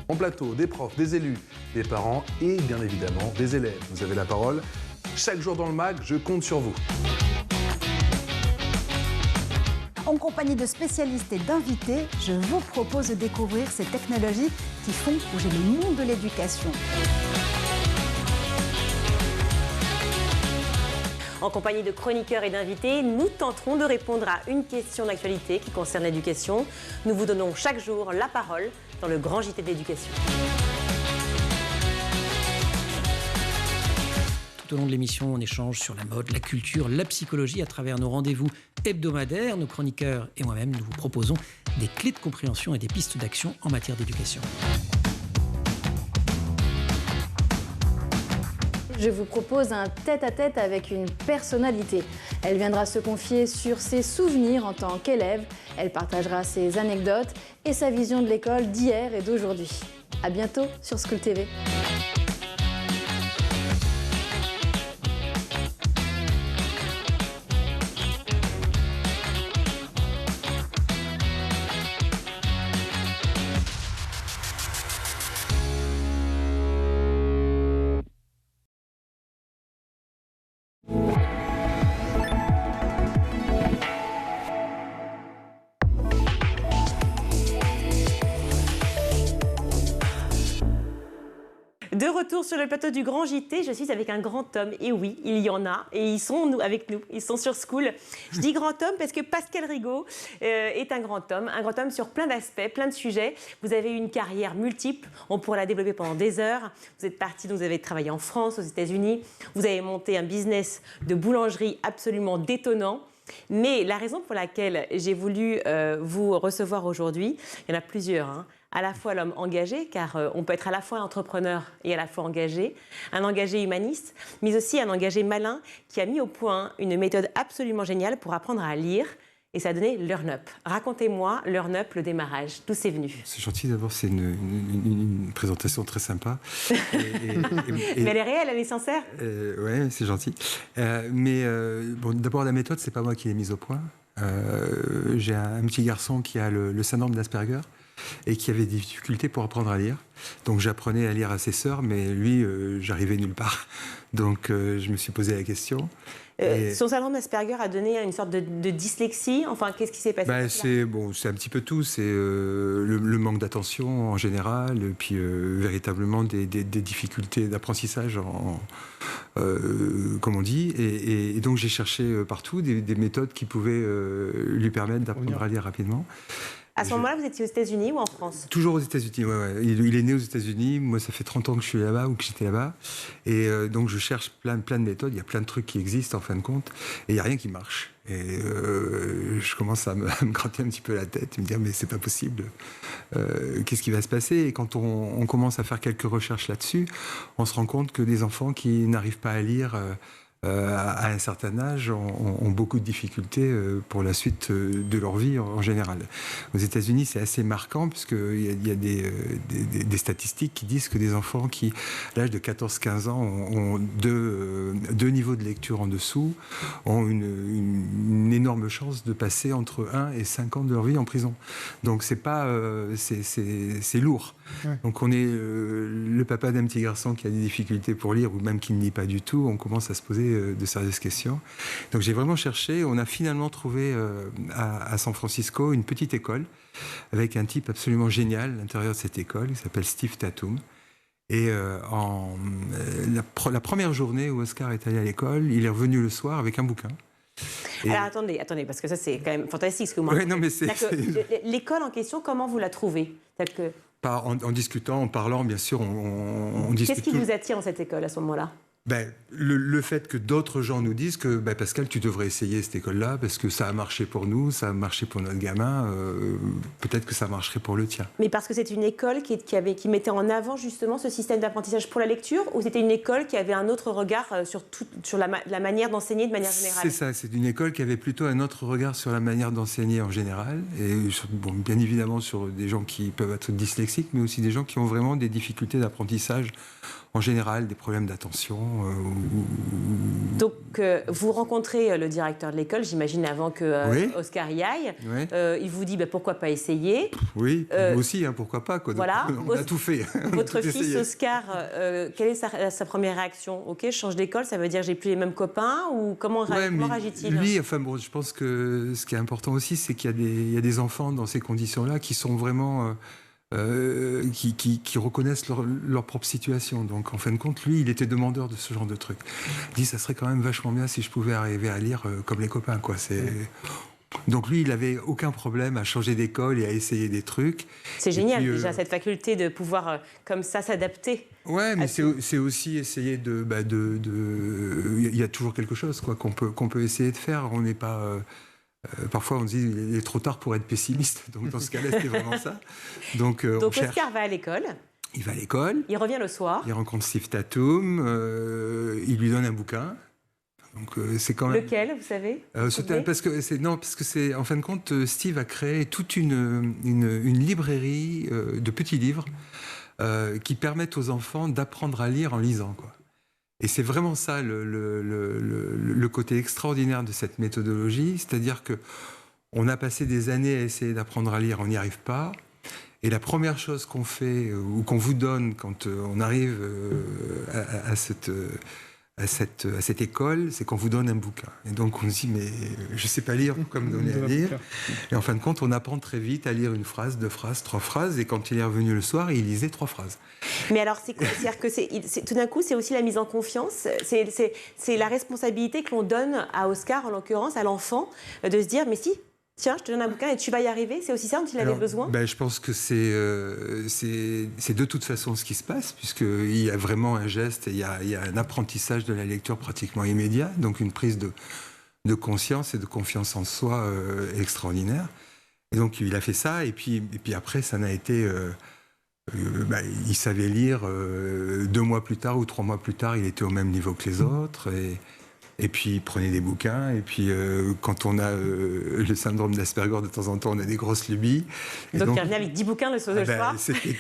En plateau, des profs, des élus, des parents et bien évidemment des élèves. Vous avez la parole. Chaque jour dans le MAG, je compte sur vous. En compagnie de spécialistes et d'invités, je vous propose de découvrir ces technologies qui font bouger le monde de l'éducation. En compagnie de chroniqueurs et d'invités, nous tenterons de répondre à une question d'actualité qui concerne l'éducation. Nous vous donnons chaque jour la parole dans le grand JT de l'éducation. Tout au long de l'émission, on échange sur la mode, la culture, la psychologie à travers nos rendez-vous hebdomadaires. Nos chroniqueurs et moi-même, nous vous proposons des clés de compréhension et des pistes d'action en matière d'éducation. Je vous propose un tête-à-tête avec une personnalité. Elle viendra se confier sur ses souvenirs en tant qu'élève. Elle partagera ses anecdotes et sa vision de l'école d'hier et d'aujourd'hui. À bientôt sur School TV. De retour sur le plateau du Grand JT, je suis avec un grand homme. Et oui, il y en a. Et ils sont avec nous. Ils sont sur School. Je dis grand homme parce que Pascal Rigaud est un grand homme sur plein d'aspects, plein de sujets. Vous avez une carrière multiple. On pourrait la développer pendant des heures. Vous êtes parti, donc vous avez travaillé en France, aux États-Unis. Vous avez monté un business de boulangerie absolument détonnant. Mais la raison pour laquelle j'ai voulu vous recevoir aujourd'hui, il y en a plusieurs, hein. À la fois l'homme engagé, car on peut être à la fois entrepreneur et à la fois engagé, un engagé humaniste, mais aussi un engagé malin qui a mis au point une méthode absolument géniale pour apprendre à lire, et ça a donné LearnUp. Racontez-moi, LearnUp, le démarrage, d'où c'est venu? C'est gentil, d'abord, c'est une présentation très sympa. Mais elle est réelle, elle est sincère. Oui, c'est gentil. Bon, d'abord, la méthode, c'est pas moi qui l'ai mise au point. J'ai un petit garçon qui a le syndrome d'Asperger et qui avait des difficultés pour apprendre à lire. Donc j'apprenais à lire à ses sœurs, mais lui, j'arrivais nulle part. Donc je me suis posé la question. Son syndrome d'Asperger a donné une sorte de dyslexie. Enfin, qu'est-ce qui s'est passé? C'est un petit peu tout. C'est le manque d'attention en général, et puis véritablement des difficultés d'apprentissage, comme on dit. Et donc j'ai cherché partout des méthodes qui pouvaient lui permettre d'apprendre à lire rapidement. À ce moment-là, vous étiez aux États-Unis ou en France? Toujours aux États-Unis, ouais. Il est né aux États-Unis. Moi, ça fait 30 ans que je suis là-bas ou que j'étais là-bas. Et donc, je cherche plein de méthodes. Il y a plein de trucs qui existent, en fin de compte. Et il n'y a rien qui marche. Et je commence à me gratter un petit peu la tête et me dire, mais c'est pas possible. Qu'est-ce qui va se passer? Et quand on commence à faire quelques recherches là-dessus, on se rend compte que des enfants qui n'arrivent pas à lire à un certain âge ont beaucoup de difficultés pour la suite de leur vie en général. Aux États-Unis, c'est assez marquant puisqu'il y a des statistiques qui disent que des enfants qui, à l'âge de 14-15 ans, ont deux niveaux de lecture en dessous, ont une énorme chance de passer entre 1 et 5 ans de leur vie en prison. Donc c'est lourd. Ouais. Donc on est le papa d'un petit garçon qui a des difficultés pour lire ou même qui ne lit pas du tout, on commence à se poser de sérieuses questions. Donc j'ai vraiment cherché, on a finalement trouvé à San Francisco une petite école avec un type absolument génial à l'intérieur de cette école, il s'appelle Steve Tatum. Et la première journée où Oscar est allé à l'école, il est revenu le soir avec un bouquin. Alors attendez, parce que ça c'est quand même fantastique ce que vous m'avez dit. L'école en question, comment vous la trouvez? En discutant, en parlant, bien sûr, on discute. Qu'est-ce qui vous attire dans cette école à ce moment-là? Le fait que d'autres gens nous disent que Pascal, tu devrais essayer cette école-là parce que ça a marché pour nous, ça a marché pour notre gamin, peut-être que ça marcherait pour le tien. Mais parce que c'est une école qui mettait en avant justement ce système d'apprentissage pour la lecture, ou c'était une école qui avait un autre regard sur la manière d'enseigner de manière générale? C'est ça, c'est une école qui avait plutôt un autre regard sur la manière d'enseigner en général, et bien évidemment sur des gens qui peuvent être dyslexiques, mais aussi des gens qui ont vraiment des difficultés d'apprentissage en général, des problèmes d'attention. Donc, vous rencontrez le directeur de l'école, j'imagine, avant que oui. Oscar y aille. Oui. Il vous dit pourquoi pas essayer. Oui, moi aussi, pourquoi pas. Voilà. Donc, on a tout fait. Votre fils Oscar, quelle est sa première réaction? Ok, je change d'école, ça veut dire que j'ai plus les mêmes copains, ou comment réagit-il? Lui, je pense que ce qui est important aussi, c'est qu'il y a des enfants dans ces conditions-là qui sont vraiment... qui reconnaissent leur propre situation. Donc, en fin de compte, lui, il était demandeur de ce genre de truc. Il dit, ça serait quand même vachement bien si je pouvais arriver à lire comme les copains, quoi. Donc, lui, il n'avait aucun problème à changer d'école et à essayer des trucs. C'est génial, déjà, cette faculté de pouvoir, comme ça, s'adapter. Ouais, mais c'est aussi essayer il y a toujours quelque chose, quoi, qu'on peut essayer de faire. On n'est pas... parfois, on se dit il est trop tard pour être pessimiste. Donc, dans ce cas-là, c'était vraiment ça. Donc Oscar va à l'école. Il va à l'école. Il revient le soir. Il rencontre Steve Tatum. Il lui donne un bouquin. Donc, c'est quand même... Lequel, vous savez? Parce que c'est en fin de compte, Steve a créé toute une librairie de petits livres qui permettent aux enfants d'apprendre à lire en lisant, quoi. Et c'est vraiment ça le côté extraordinaire de cette méthodologie, c'est-à-dire qu'on a passé des années à essayer d'apprendre à lire, on n'y arrive pas, et la première chose qu'on fait ou qu'on vous donne quand on arrive à cette école, c'est qu'on vous donne un bouquin. Et donc on se dit, mais je ne sais pas lire, pourquoi me donner à lire? Et en fin de compte, on apprend très vite à lire une phrase, 2 phrases, 3 phrases, et quand il est revenu le soir, il lisait 3 phrases. Mais alors, c'est-à-dire que tout d'un coup, c'est aussi la mise en confiance, c'est la responsabilité que l'on donne à Oscar, en l'occurrence, à l'enfant, de se dire, mais si, tiens, je te donne un bouquin et tu vas y arriver. C'est aussi ça dont il avait besoin? Je pense que c'est de toute façon ce qui se passe, puisqu'il y a vraiment un geste, il y a un apprentissage de la lecture pratiquement immédiat, donc une prise de conscience et de confiance en soi extraordinaire. Et donc il a fait ça, et puis après, ça n'a été... il savait lire 2 mois plus tard ou 3 mois plus tard, il était au même niveau que les autres, et puis il prenait des bouquins, et puis quand on a le syndrome d'Asperger, de temps en temps on a des grosses lubies. Donc il revenait avec 10 bouquins le soir. C'était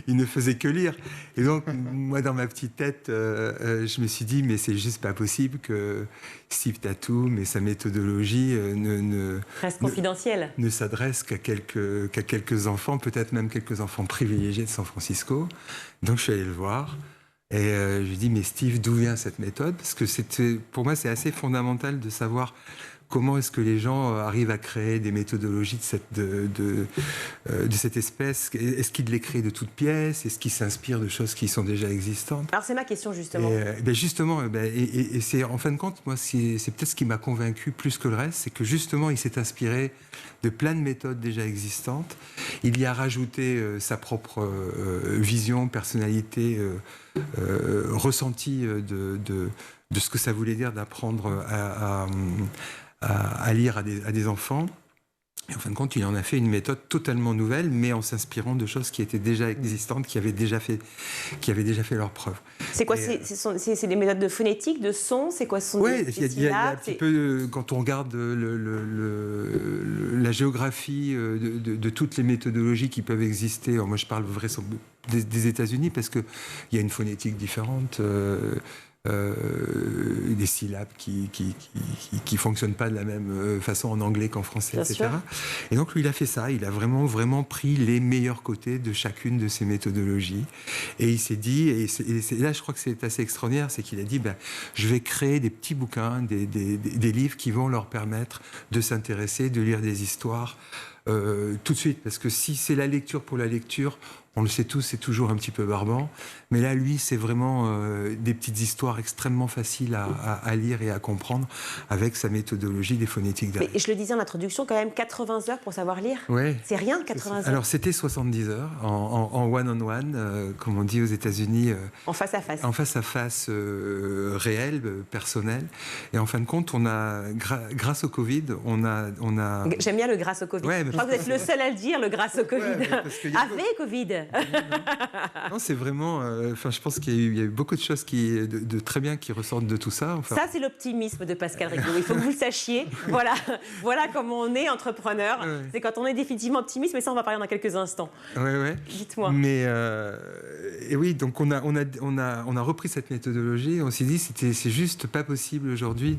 il ne faisait que lire. Et donc moi dans ma petite tête, je me suis dit, mais c'est juste pas possible que Steve Tatum et sa méthodologie reste confidentielle. Ne s'adresse qu'à quelques enfants, peut-être même quelques enfants privilégiés de San Francisco. Donc je suis allé le voir. Et je lui ai dit, mais Steve, d'où vient cette méthode? Parce que pour moi, c'est assez fondamental de savoir comment est-ce que les gens arrivent à créer des méthodologies de cette espèce. Est-ce qu'ils les créent de toutes pièces? Est-ce qu'ils s'inspirent de choses qui sont déjà existantes? Alors c'est ma question justement. Et c'est en fin de compte, moi, c'est peut-être ce qui m'a convaincu plus que le reste, c'est que justement, il s'est inspiré de plein de méthodes déjà existantes. Il y a rajouté sa propre vision, personnalité, ressenti de ce que ça voulait dire d'apprendre à lire à des enfants. Et en fin de compte, il en a fait une méthode totalement nouvelle, mais en s'inspirant de choses qui étaient déjà existantes, qui avaient déjà fait leurs preuves. C'est quoi? C'est des méthodes de phonétique, de son? C'est quoi? Oui, il y a un petit peu, quand on regarde la géographie de toutes les méthodologies qui peuvent exister. Alors moi, je parle des États-Unis parce qu'il y a une phonétique différente. Des syllabes qui fonctionnent pas de la même façon en anglais qu'en français, etc. Sûr. Et donc lui, il a fait ça. Il a vraiment pris les meilleurs côtés de chacune de ces méthodologies. Et il s'est dit, et là, je crois que c'est assez extraordinaire, c'est qu'il a dit, je vais créer des petits bouquins, des livres qui vont leur permettre de s'intéresser, de lire des histoires tout de suite. Parce que si c'est la lecture pour la lecture, on le sait tous, c'est toujours un petit peu barbant. Mais là, lui, c'est vraiment des petites histoires extrêmement faciles à lire et à comprendre avec sa méthodologie des phonétiques derrière. Mais je le disais en introduction, quand même 80 heures pour savoir lire. Ouais. C'est rien, 80 heures. Alors, c'était 70 heures en one-on-one, comme on dit aux États-Unis. En face à face. En face à face réel, personnel. Et en fin de compte, on a, grâce au Covid, on a... J'aime bien le grâce au Covid. Ouais, je crois que vous êtes le seul à le dire, le grâce au Covid. Avec Covid. Non, c'est vraiment... je pense qu'il y a eu beaucoup de choses de très bien qui ressortent de tout ça. Enfin. Ça, c'est l'optimisme de Pascal Rigaud. Il faut que vous le sachiez. Voilà comment on est entrepreneur. Ouais. C'est quand on est définitivement optimiste, mais ça, on va parler dans quelques instants. Ouais. Dites-moi. Mais et oui, donc on a repris cette méthodologie. On s'est dit, c'est juste pas possible aujourd'hui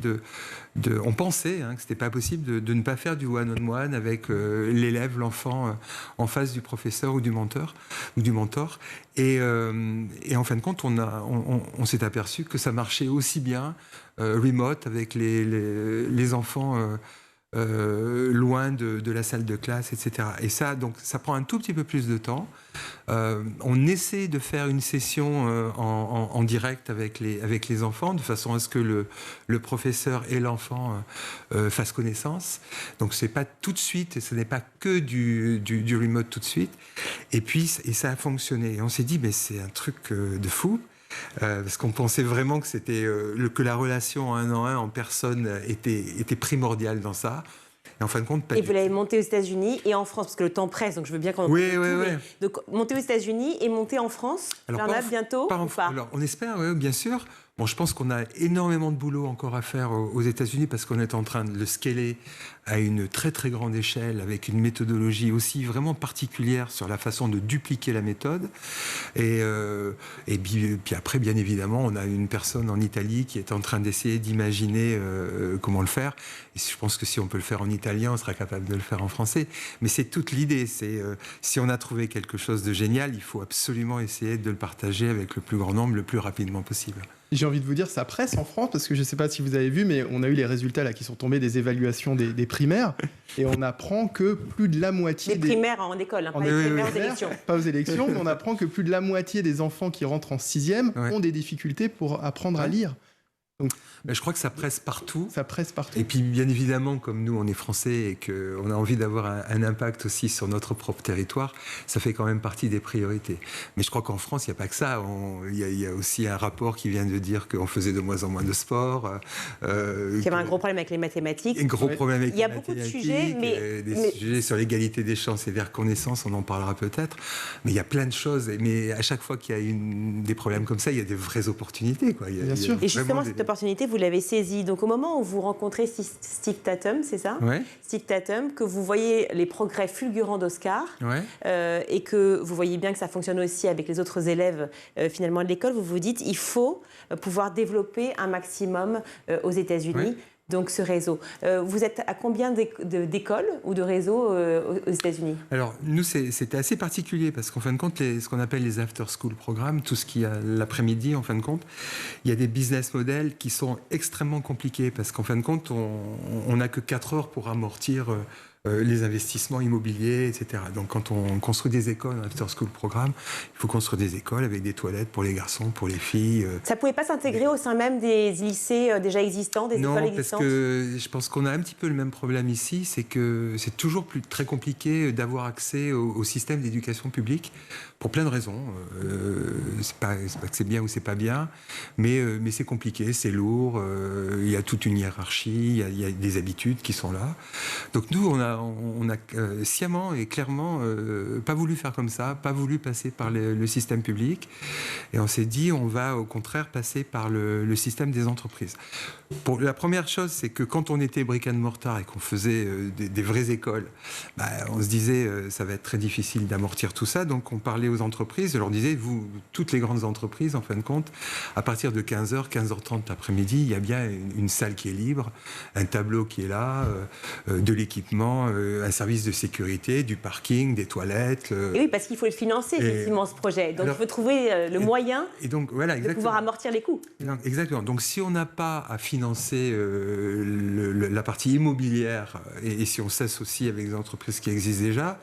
on pensait que c'était pas possible de ne pas faire du one-on-one avec l'élève, l'enfant en face du professeur ou du mentor. Et en fin de compte, on s'est aperçu que ça marchait aussi bien remote avec les enfants loin de la salle de classe, etc. Et ça, donc, ça prend un tout petit peu plus de temps. On essaie de faire une session en direct avec les enfants, de façon à ce que le professeur et l'enfant fassent connaissance. Donc, c'est pas tout de suite, et ce n'est pas que du remote tout de suite. Et ça a fonctionné. Et on s'est dit, mais c'est un truc de fou. Parce qu'on pensait vraiment que que la relation en 1-1 en personne était primordiale dans ça. Et en fin de compte, pas. Et vous l'avez monté aux États-Unis et en France, parce que le temps presse, donc je veux bien qu'on. Oui. Donc monter aux États-Unis et monter en France. Alors, il y en a bientôt ou pas? Alors on espère, oui, bien sûr. Bon, je pense qu'on a énormément de boulot encore à faire aux États-Unis parce qu'on est en train de le scaler à une très très grande échelle avec une méthodologie aussi vraiment particulière sur la façon de dupliquer la méthode. Et puis après, bien évidemment, on a une personne en Italie qui est en train d'essayer d'imaginer comment le faire. Et je pense que si on peut le faire en italien, on sera capable de le faire en français. Mais c'est toute l'idée. C'est si on a trouvé quelque chose de génial, il faut absolument essayer de le partager avec le plus grand nombre, le plus rapidement possible. J'ai envie de vous dire, ça presse en France, parce que je ne sais pas si vous avez vu, mais on a eu les résultats là, qui sont tombés des évaluations des primaires, et on apprend que plus de la moitié... Des primaires en école, pas les primaires aux élections. Pas aux élections, mais on apprend que plus de la moitié des enfants qui rentrent en 6e ont des difficultés pour apprendre à lire. Donc, je crois que ça presse partout. Ça presse partout. Et puis, bien évidemment, comme nous, on est français et qu'on a envie d'avoir un impact aussi sur notre propre territoire, ça fait quand même partie des priorités. Mais je crois qu'en France, il n'y a pas que ça. Il y a aussi un rapport qui vient de dire qu'on faisait de moins en moins de sport. Il y avait un gros problème avec les mathématiques. Un gros problème avec les mathématiques. Il y a beaucoup de sujets, mais sujets sur l'égalité des chances et des reconnaissances, on en parlera peut-être. Mais il y a plein de choses. Mais à chaque fois qu'il y a des problèmes comme ça, il y a des vraies opportunités, quoi. Bien sûr. Et justement, cette opportunité, vous l'avez saisie. Donc, au moment où vous rencontrez Steve Tatum, c'est ça? Ouais. Steve Tatum, que vous voyez les progrès fulgurants d'Oscar, et que vous voyez bien que ça fonctionne aussi avec les autres élèves finalement de l'école, vous vous dites il faut pouvoir développer un maximum aux États-Unis. donc ce réseau. Vous êtes à combien d'écoles ou de réseaux aux États-Unis? Alors, nous, c'était assez particulier parce qu'en fin de compte, ce qu'on appelle les after-school programmes, tout ce qui est l'après-midi, en fin de compte, il y a des business models qui sont extrêmement compliqués parce qu'en fin de compte, on n'a que 4 heures pour amortir les investissements immobiliers, etc. Donc, quand on construit des écoles, un after-school programme, il faut construire des écoles avec des toilettes pour les garçons, pour les filles. Ça ne pouvait pas s'intégrer au sein même des lycées déjà existants, des écoles existantes? Non, parce que je pense qu'on a un petit peu le même problème ici, c'est que c'est toujours très compliqué d'avoir accès au système d'éducation publique pour plein de raisons. C'est pas que c'est bien ou c'est pas bien, mais c'est compliqué, c'est lourd, il y a toute une hiérarchie, il y a des habitudes qui sont là. Donc nous, on a sciemment et clairement pas voulu faire comme ça, pas voulu passer par le système public, et on s'est dit on va au contraire passer par le système des entreprises. Pour la première chose, c'est que quand on était brick and mortar et qu'on faisait des vraies écoles, on se disait ça va être très difficile d'amortir tout ça, donc on parlait aux entreprises, je leur disais, vous, toutes les grandes entreprises, en fin de compte, à partir de 15h, 15h30 l'après-midi, il y a bien une salle qui est libre, un tableau qui est là, de l'équipement, un service de sécurité, du parking, des toilettes. Et oui, parce qu'il faut le financer, effectivement, ce projet. Donc, il faut trouver le moyen de pouvoir amortir les coûts. Exactement. Donc, si on n'a pas à financer la partie immobilière, et si on s'associe avec des entreprises qui existent déjà,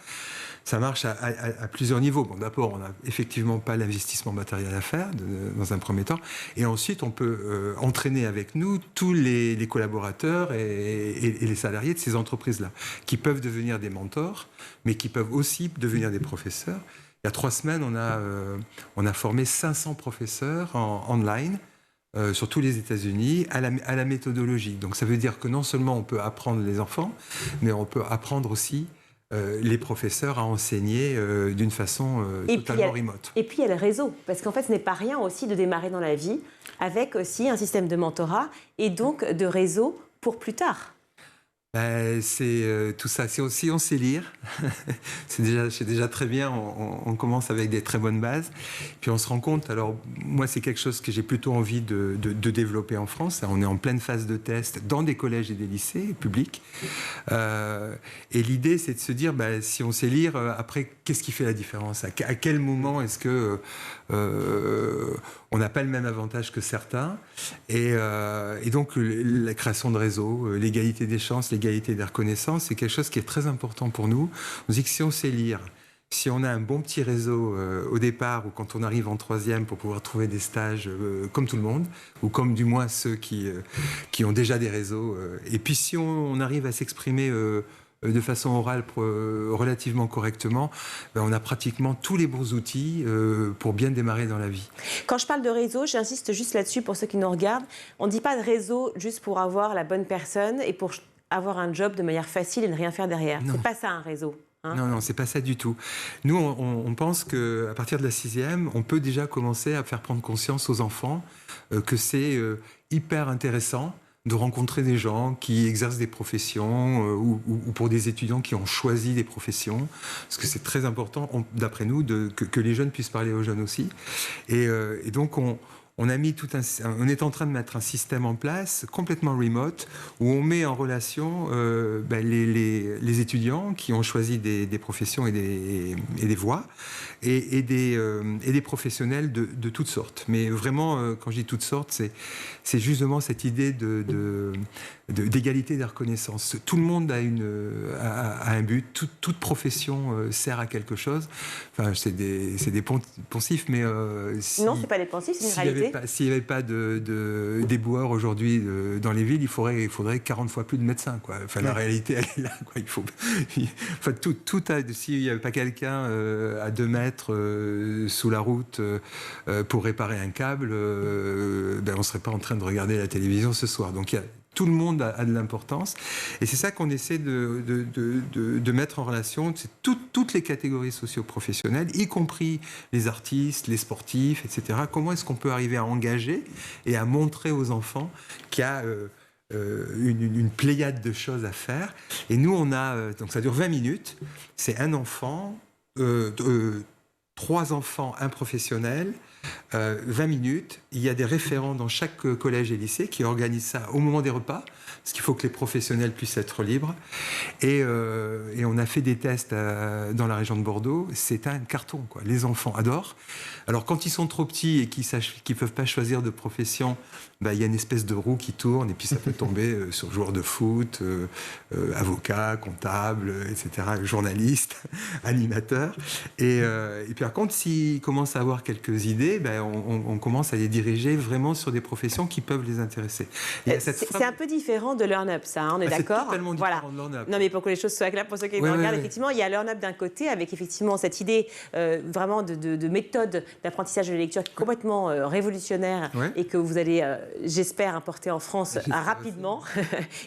ça marche à plusieurs niveaux. Bon, d'abord, on n'a effectivement pas l'investissement matériel à faire dans un premier temps. Et ensuite, on peut entraîner avec nous tous les collaborateurs et les salariés de ces entreprises-là, qui peuvent devenir des mentors, mais qui peuvent aussi devenir des professeurs. Il y a 3 semaines, on a formé 500 professeurs en online, sur tous les États-Unis, à la méthodologie. Donc ça veut dire que non seulement on peut apprendre les enfants, mais on peut apprendre aussi les professeurs à enseigner d'une façon totalement remote. Et puis il y a le réseau, parce qu'en fait ce n'est pas rien aussi de démarrer dans la vie avec aussi un système de mentorat et donc de réseau pour plus tard. C'est tout ça. Si on sait lire, c'est déjà très bien. On commence avec des très bonnes bases. Puis on se rend compte, alors moi c'est quelque chose que j'ai plutôt envie de développer en France. On est en pleine phase de test dans des collèges et des lycées publics. Et l'idée c'est de se dire, si on sait lire, après qu'est-ce qui fait la différence? À quel moment est-ce que on n'a pas le même avantage que certains? Et donc la création de réseaux, l'égalité des chances, l'égalité des reconnaissances, c'est quelque chose qui est très important pour nous. On dit que si on sait lire, si on a un bon petit réseau au départ ou quand on arrive en 3e pour pouvoir trouver des stages comme tout le monde, ou comme du moins ceux qui ont déjà des réseaux, et puis si on arrive à s'exprimer de façon orale relativement correctement, on a pratiquement tous les bons outils pour bien démarrer dans la vie. Quand je parle de réseau, j'insiste juste là-dessus pour ceux qui nous regardent, on ne dit pas de réseau juste pour avoir la bonne personne et pour avoir un job de manière facile et ne rien faire derrière. C'est pas ça un réseau. Non, c'est pas ça du tout. Nous, on pense qu'à partir de la 6e, on peut déjà commencer à faire prendre conscience aux enfants que c'est hyper intéressant de rencontrer des gens qui exercent des professions ou pour des étudiants qui ont choisi des professions, parce que c'est très important, d'après nous, que les jeunes puissent parler aux jeunes aussi. Et donc, on est en train de mettre un système en place complètement remote où on met en relation les étudiants qui ont choisi des professions et des voies et des professionnels de toutes sortes. Mais vraiment, quand je dis toutes sortes, c'est justement cette idée d'égalité des reconnaissances. Tout le monde a un but, toute profession sert à quelque chose. Enfin, c'est des poncifs, mais non, c'est pas des poncifs, c'est une réalité. S'il n'y avait pas d'éboueurs aujourd'hui dans les villes, il faudrait 40 fois plus de médecins, quoi. Enfin, la réalité, elle est là, quoi. S'il n'y avait pas quelqu'un à 2 mètres sous la route pour réparer un câble, on ne serait pas en train de regarder la télévision ce soir. Donc, tout le monde a de l'importance. Et c'est ça qu'on essaie de mettre en relation. C'est toutes les catégories socio-professionnelles, y compris les artistes, les sportifs, etc. Comment est-ce qu'on peut arriver à engager et à montrer aux enfants qu'il y a une pléiade de choses à faire. Et nous, donc ça dure 20 minutes. C'est un enfant, 3 enfants, un professionnel, 20 minutes. Il y a des référents dans chaque collège et lycée qui organisent ça au moment des repas, parce qu'il faut que les professionnels puissent être libres. Et on a fait des tests dans la région de Bordeaux. C'est un carton, quoi. Les enfants adorent. Alors, quand ils sont trop petits et qu'ils ne peuvent pas choisir de profession, il y a une espèce de roue qui tourne et puis ça peut tomber sur joueur de foot, avocat, comptable, etc., journaliste, animateur. Et puis par contre, s'ils commencent à avoir quelques idées, on commence à les diriger vraiment sur des professions qui peuvent les intéresser. C'est un peu différent de Learn Up, ça, hein, on est d'accord. C'est totalement différent de Learn Up. Non, mais pour que les choses soient claires, pour ceux qui regardent, effectivement, il y a Learn Up d'un côté, avec effectivement cette idée vraiment de méthode d'apprentissage de la lecture qui est complètement révolutionnaire et que vous allez, j'espère, importer en France rapidement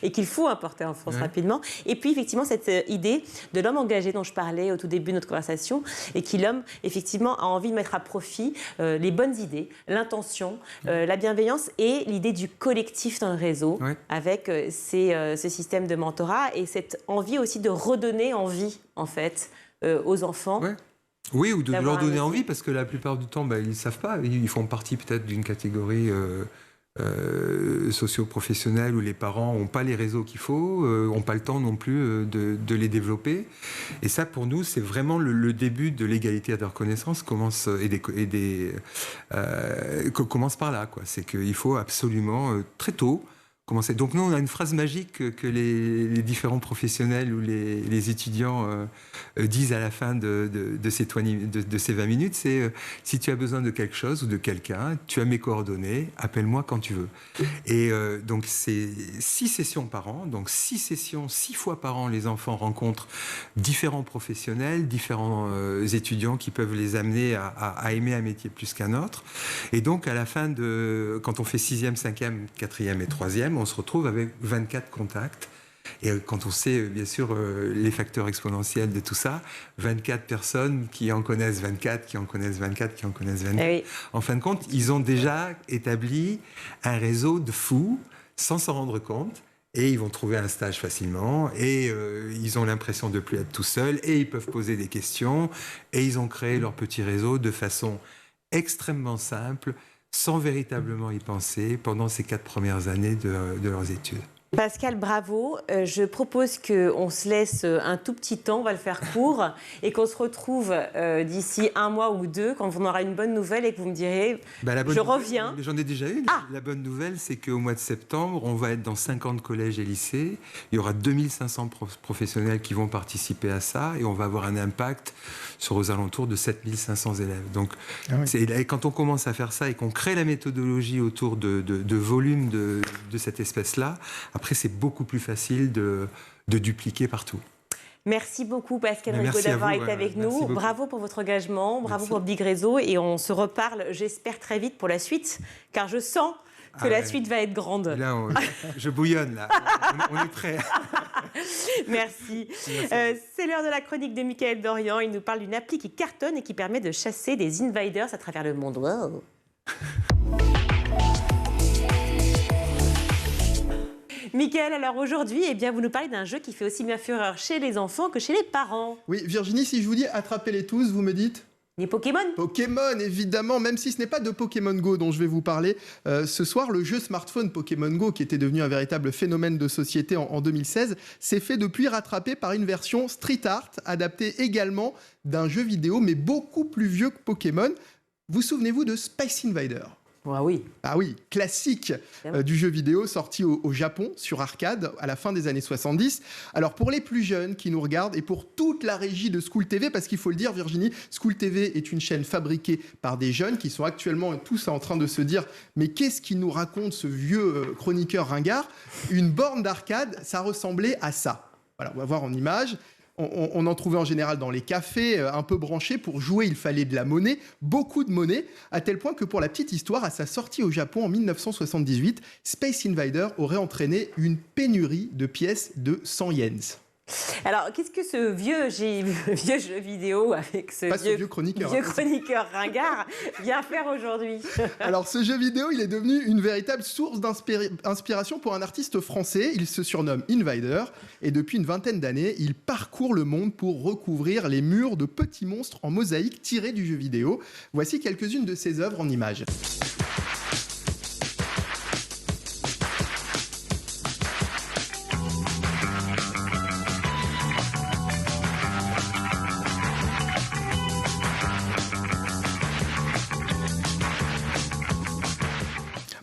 et qu'il faut importer en France rapidement. Et puis, effectivement, cette idée de l'homme engagé dont je parlais au tout début de notre conversation et qui, l'homme, effectivement, a envie de mettre à profit les bonnes idées, l'intention, la bienveillance et l'idée du collectif dans le réseau avec ce système de mentorat et cette envie aussi de redonner envie, en fait, aux enfants. Oui, ou de leur donner envie, parce que la plupart du temps, ils ne savent pas. Ils font partie peut-être d'une catégorie socio-professionnelle où les parents n'ont pas les réseaux qu'il faut, n'ont pas le temps non plus de les développer. Et ça, pour nous, c'est vraiment le début de l'égalité de reconnaissance commence par là, quoi. C'est qu'il faut absolument, très tôt, commencer. Donc nous, on a une phrase magique que les différents professionnels ou les étudiants disent à la fin de ces 20 minutes, c'est si tu as besoin de quelque chose ou de quelqu'un, tu as mes coordonnées, appelle-moi quand tu veux. Et donc c'est 6 sessions par an, donc 6 sessions, 6 fois par an, les enfants rencontrent différents professionnels, différents étudiants qui peuvent les amener à aimer un métier plus qu'un autre. Et donc à la fin quand on fait 6e, 5e, 4e et 3e, on se retrouve avec 24 contacts. Et quand on sait, bien sûr, les facteurs exponentiels de tout ça, 24 personnes qui en connaissent 24, qui en connaissent 24, qui en connaissent 24. En fin de compte, ils ont déjà établi un réseau de fous sans s'en rendre compte. Et ils vont trouver un stage facilement. Et ils ont l'impression de ne plus être tout seuls. Et ils peuvent poser des questions. Et ils ont créé leur petit réseau de façon extrêmement simple, sans véritablement y penser pendant ces 4 premières années de leurs études. Pascal, bravo. Je propose qu'on se laisse un tout petit temps, on va le faire court, et qu'on se retrouve d'ici 1 mois ou 2, quand on aura une bonne nouvelle et que vous me direz, je reviens. J'en ai déjà une. La bonne nouvelle, c'est qu'au mois de septembre, on va être dans 50 collèges et lycées. Il y aura 2500 professionnels qui vont participer à ça, et on va avoir un impact sur aux alentours de 7500 élèves. Donc, quand on commence à faire ça et qu'on crée la méthodologie autour de volume de cette espèce-là, après, c'est beaucoup plus facile de dupliquer partout. Merci beaucoup, Pascal Rigaud, d'avoir été avec nous. Bravo pour votre engagement, bravo pour Big Réseau. Et on se reparle, j'espère, très vite pour la suite, car je sens que la suite va être grande. Là, je bouillonne, là. On est prêts. Merci. C'est l'heure de la chronique de Mickaël Dorian. Il nous parle d'une appli qui cartonne et qui permet de chasser des invaders à travers le monde. Wow. Mickaël, alors aujourd'hui, vous nous parlez d'un jeu qui fait aussi bien fureur chez les enfants que chez les parents. Oui, Virginie, si je vous dis attrapez-les tous, vous me dites ? Les Pokémon. Pokémon, évidemment, même si ce n'est pas de Pokémon Go dont je vais vous parler. Ce soir, le jeu smartphone Pokémon Go, qui était devenu un véritable phénomène de société en 2016, s'est fait depuis rattraper par une version street art, adaptée également d'un jeu vidéo, mais beaucoup plus vieux que Pokémon. Vous souvenez-vous de Space Invader ? Ah oui, classique du jeu vidéo sorti au Japon sur arcade à la fin des années 70. Alors pour les plus jeunes qui nous regardent et pour toute la régie de School TV, parce qu'il faut le dire Virginie, School TV est une chaîne fabriquée par des jeunes qui sont actuellement tous en train de se dire mais qu'est-ce qu'il nous raconte ce vieux chroniqueur ringard ? Une borne d'arcade, ça ressemblait à ça. Voilà, on va voir en image. On en trouvait en général dans les cafés, un peu branchés. Pour jouer, il fallait de la monnaie, beaucoup de monnaie, à tel point que pour la petite histoire, à sa sortie au Japon en 1978, Space Invader aurait entraîné une pénurie de pièces de 100 yens. Alors, qu'est-ce que ce vieux jeu vidéo avec ce vieux chroniqueur ringard vient faire aujourd'hui? Alors, ce jeu vidéo, il est devenu une véritable source d'inspiration pour un artiste français. Il se surnomme Invader et depuis une vingtaine d'années, il parcourt le monde pour recouvrir les murs de petits monstres en mosaïque tirés du jeu vidéo. Voici quelques-unes de ses œuvres en images.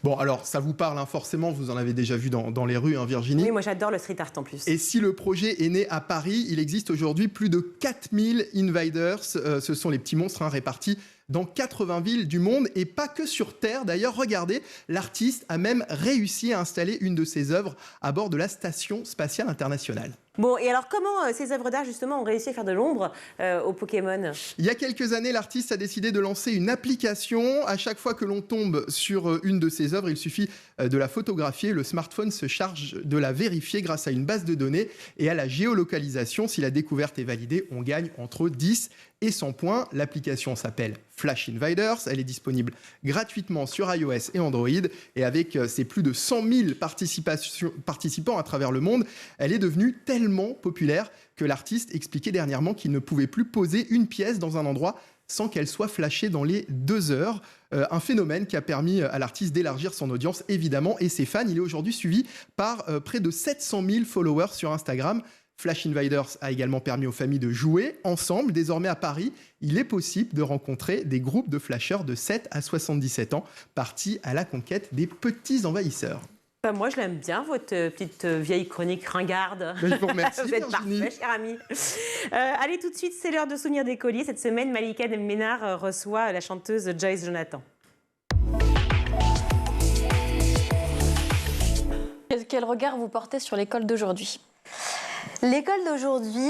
Bon, alors, ça vous parle, hein, forcément, vous en avez déjà vu dans les rues, hein, Virginie. Oui, moi j'adore le street art en plus. Et si le projet est né à Paris, il existe aujourd'hui plus de 4000 Invaders. Ce sont les petits monstres, hein, répartis dans 80 villes du monde et pas que sur Terre. D'ailleurs, regardez, l'artiste a même réussi à installer une de ses œuvres à bord de la Station Spatiale Internationale. Bon, et alors comment ces œuvres d'art justement ont réussi à faire de l'ombre aux Pokémon? Il y a quelques années, l'artiste a décidé de lancer une application. À chaque fois que l'on tombe sur une de ses œuvres, il suffit de la photographier. Le smartphone se charge de la vérifier grâce à une base de données et à la géolocalisation. Si la découverte est validée, on gagne entre 10 et 100 points. L'application s'appelle Flash Invaders. Elle est disponible gratuitement sur iOS et Android. Et avec ses plus de 100 000 participants à travers le monde, elle est devenue tellement populaire que l'artiste expliquait dernièrement qu'il ne pouvait plus poser une pièce dans un endroit sans qu'elle soit flashée dans les 2 heures. Un phénomène qui a permis à l'artiste d'élargir son audience, évidemment, et ses fans. Il est aujourd'hui suivi par près de 700 000 followers sur Instagram. Flash Invaders a également permis aux familles de jouer ensemble. Désormais à Paris, il est possible de rencontrer des groupes de flasheurs de 7 à 77 ans partis à la conquête des petits envahisseurs. Moi, je l'aime bien, votre petite vieille chronique ringarde. Je vous remercie, vous êtes Virginie. parfait, cher ami. Allez, tout de suite, c'est l'heure de Souvenirs d'écolier. Cette semaine, Malika Ménard reçoit la chanteuse Joyce Jonathan. Quel regard vous portez sur l'école d'aujourd'hui ? L'école d'aujourd'hui,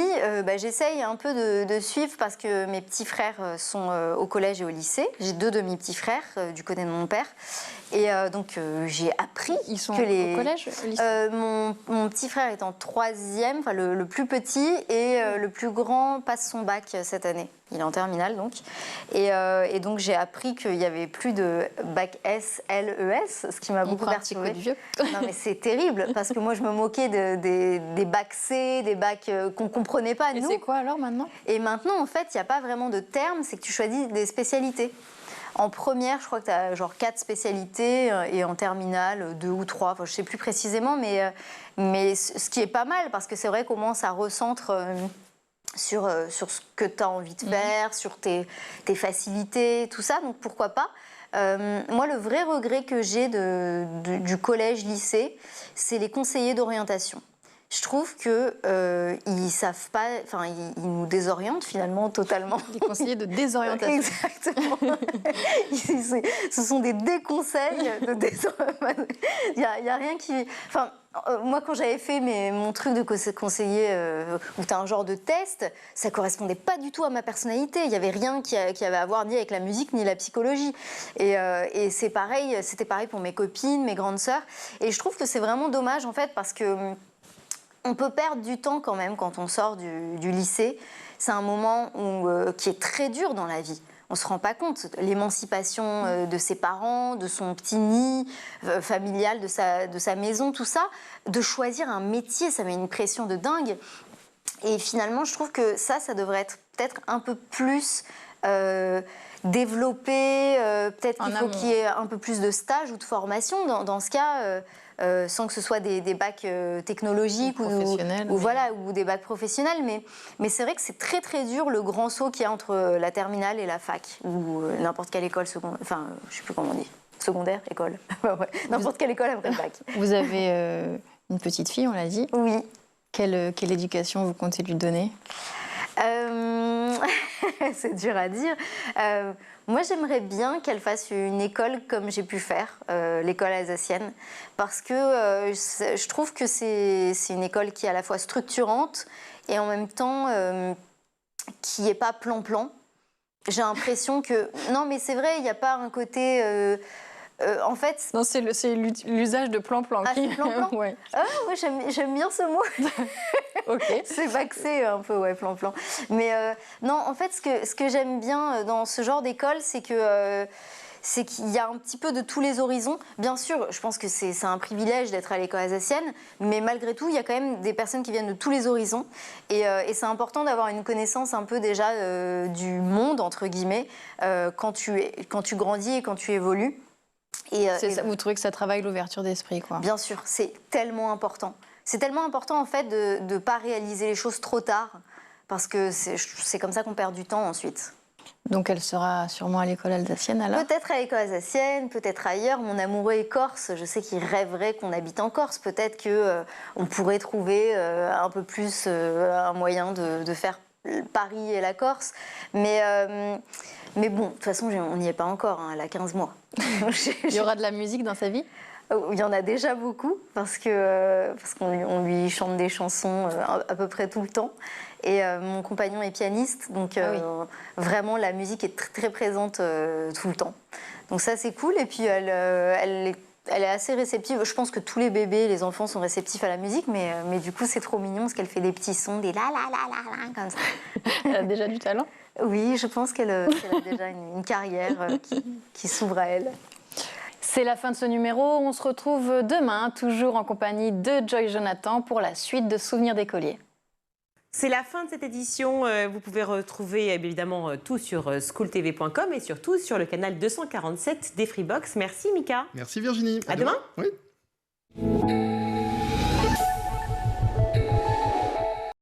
j'essaye un peu de suivre parce que mes petits frères sont au collège et au lycée. J'ai 2 demi-petits frères du côté de mon père. Et donc, j'ai appris Ils sont que au collège, au lycée mon petit frère est en 3e, enfin le plus petit, et le plus grand passe son bac cette année. Il est en terminale, donc. Et donc, j'ai appris qu'il n'y avait plus de bac S, L, E, S, ce qui m'a beaucoup perturbée. Non, mais c'est terrible, parce que moi, je me moquais des bacs C, des bacs qu'on ne comprenait pas, nous. Et c'est quoi, alors, maintenant ? Et maintenant, en fait, il n'y a pas vraiment de terme, c'est que tu choisis des spécialités. En première, je crois que tu as genre 4 spécialités et en terminale, 2 ou 3, enfin, je ne sais plus précisément, mais ce qui est pas mal, parce que c'est vrai qu'au moins ça recentre sur ce que tu as envie de faire, sur tes facilités, tout ça, donc pourquoi pas. Moi, le vrai regret que j'ai du collège-lycée, c'est les conseillers d'orientation. Je trouve qu'ils savent pas, enfin, ils nous désorientent finalement totalement. Les conseillers de désorientation. Exactement. Ce sont des déconseils de désorientation. Il y a rien qui, enfin. Moi, quand j'avais fait mon truc de conseiller, où tu as un genre de test, ça correspondait pas du tout à ma personnalité. Il n'y avait rien qui avait à voir ni avec la musique, ni la psychologie. Et c'est pareil, c'était pareil pour mes copines, mes grandes sœurs. Et je trouve que c'est vraiment dommage, en fait, parce que on peut perdre du temps quand même quand on sort du lycée. C'est un moment qui est très dur dans la vie. On ne se rend pas compte. L'émancipation de ses parents, de son petit nid familial, de sa maison, tout ça. De choisir un métier, ça met une pression de dingue. Et finalement, je trouve que ça devrait être peut-être un peu plus développé. Peut-être qu'il faut qu'il y ait un peu plus de stage ou de formation dans ce cas. Sans que ce soit des bacs technologiques ou des bacs professionnels. Mais c'est vrai que c'est très très dur le grand saut qu'il y a entre la terminale et la fac, ou n'importe quelle école secondaire, enfin je ne sais plus comment on dit, secondaire, école, n'importe quelle école après le bac. Vous avez une petite fille, on l'a dit. Oui. Quelle éducation vous comptez lui donner ? C'est dur à dire. Moi, j'aimerais bien qu'elle fasse une école comme j'ai pu faire, l'école alsacienne, parce que je trouve que c'est une école qui est à la fois structurante et en même temps qui n'est pas plan-plan. J'ai l'impression que... Non, mais c'est vrai, il n'y a pas un côté... en fait... Non, c'est l'usage de plan-plan. Ah, c'est plan-plan. Ouais. Ah, moi, j'aime bien ce mot. Ok. C'est vaxé un peu, ouais, plan-plan. Mais non, en fait, ce que j'aime bien dans ce genre d'école, c'est qu'il y a un petit peu de tous les horizons. Bien sûr, je pense que c'est un privilège d'être à l'école alsacienne, mais malgré tout, il y a quand même des personnes qui viennent de tous les horizons. Et c'est important d'avoir une connaissance un peu déjà du monde, entre guillemets, quand tu grandis et quand tu évolues. Vous trouvez que ça travaille l'ouverture d'esprit, quoi? Bien sûr, c'est tellement important. C'est tellement important, en fait, de ne pas réaliser les choses trop tard, parce que c'est comme ça qu'on perd du temps ensuite. Donc elle sera sûrement à l'école alsacienne alors? Peut-être à l'école alsacienne, peut-être ailleurs. Mon amoureux est corse, je sais qu'il rêverait qu'on habite en Corse. Peut-être qu'on pourrait trouver un peu plus un moyen de faire Paris et la Corse. Mais bon, de toute façon, on n'y est pas encore, hein, elle a 15 mois. Il y aura de la musique dans sa vie? Il y en a déjà beaucoup, parce qu'on lui chante des chansons à peu près tout le temps. Et mon compagnon est pianiste, donc vraiment la musique est très, très présente tout le temps. Donc ça, c'est cool. Et puis elle est assez réceptive. Je pense que tous les bébés, les enfants sont réceptifs à la musique, mais du coup, c'est trop mignon parce qu'elle fait des petits sons, des la la la la la, comme ça. Elle a déjà du talent? Oui, je pense qu'elle a déjà une carrière qui s'ouvre à elle. C'est la fin de ce numéro. On se retrouve demain, toujours en compagnie de Joy Jonathan, pour la suite de Souvenirs d'écoliers. C'est la fin de cette édition. Vous pouvez retrouver évidemment tout sur schooltv.com et surtout sur le canal 247 des Freebox. Merci Mika. Merci Virginie. À demain. Oui.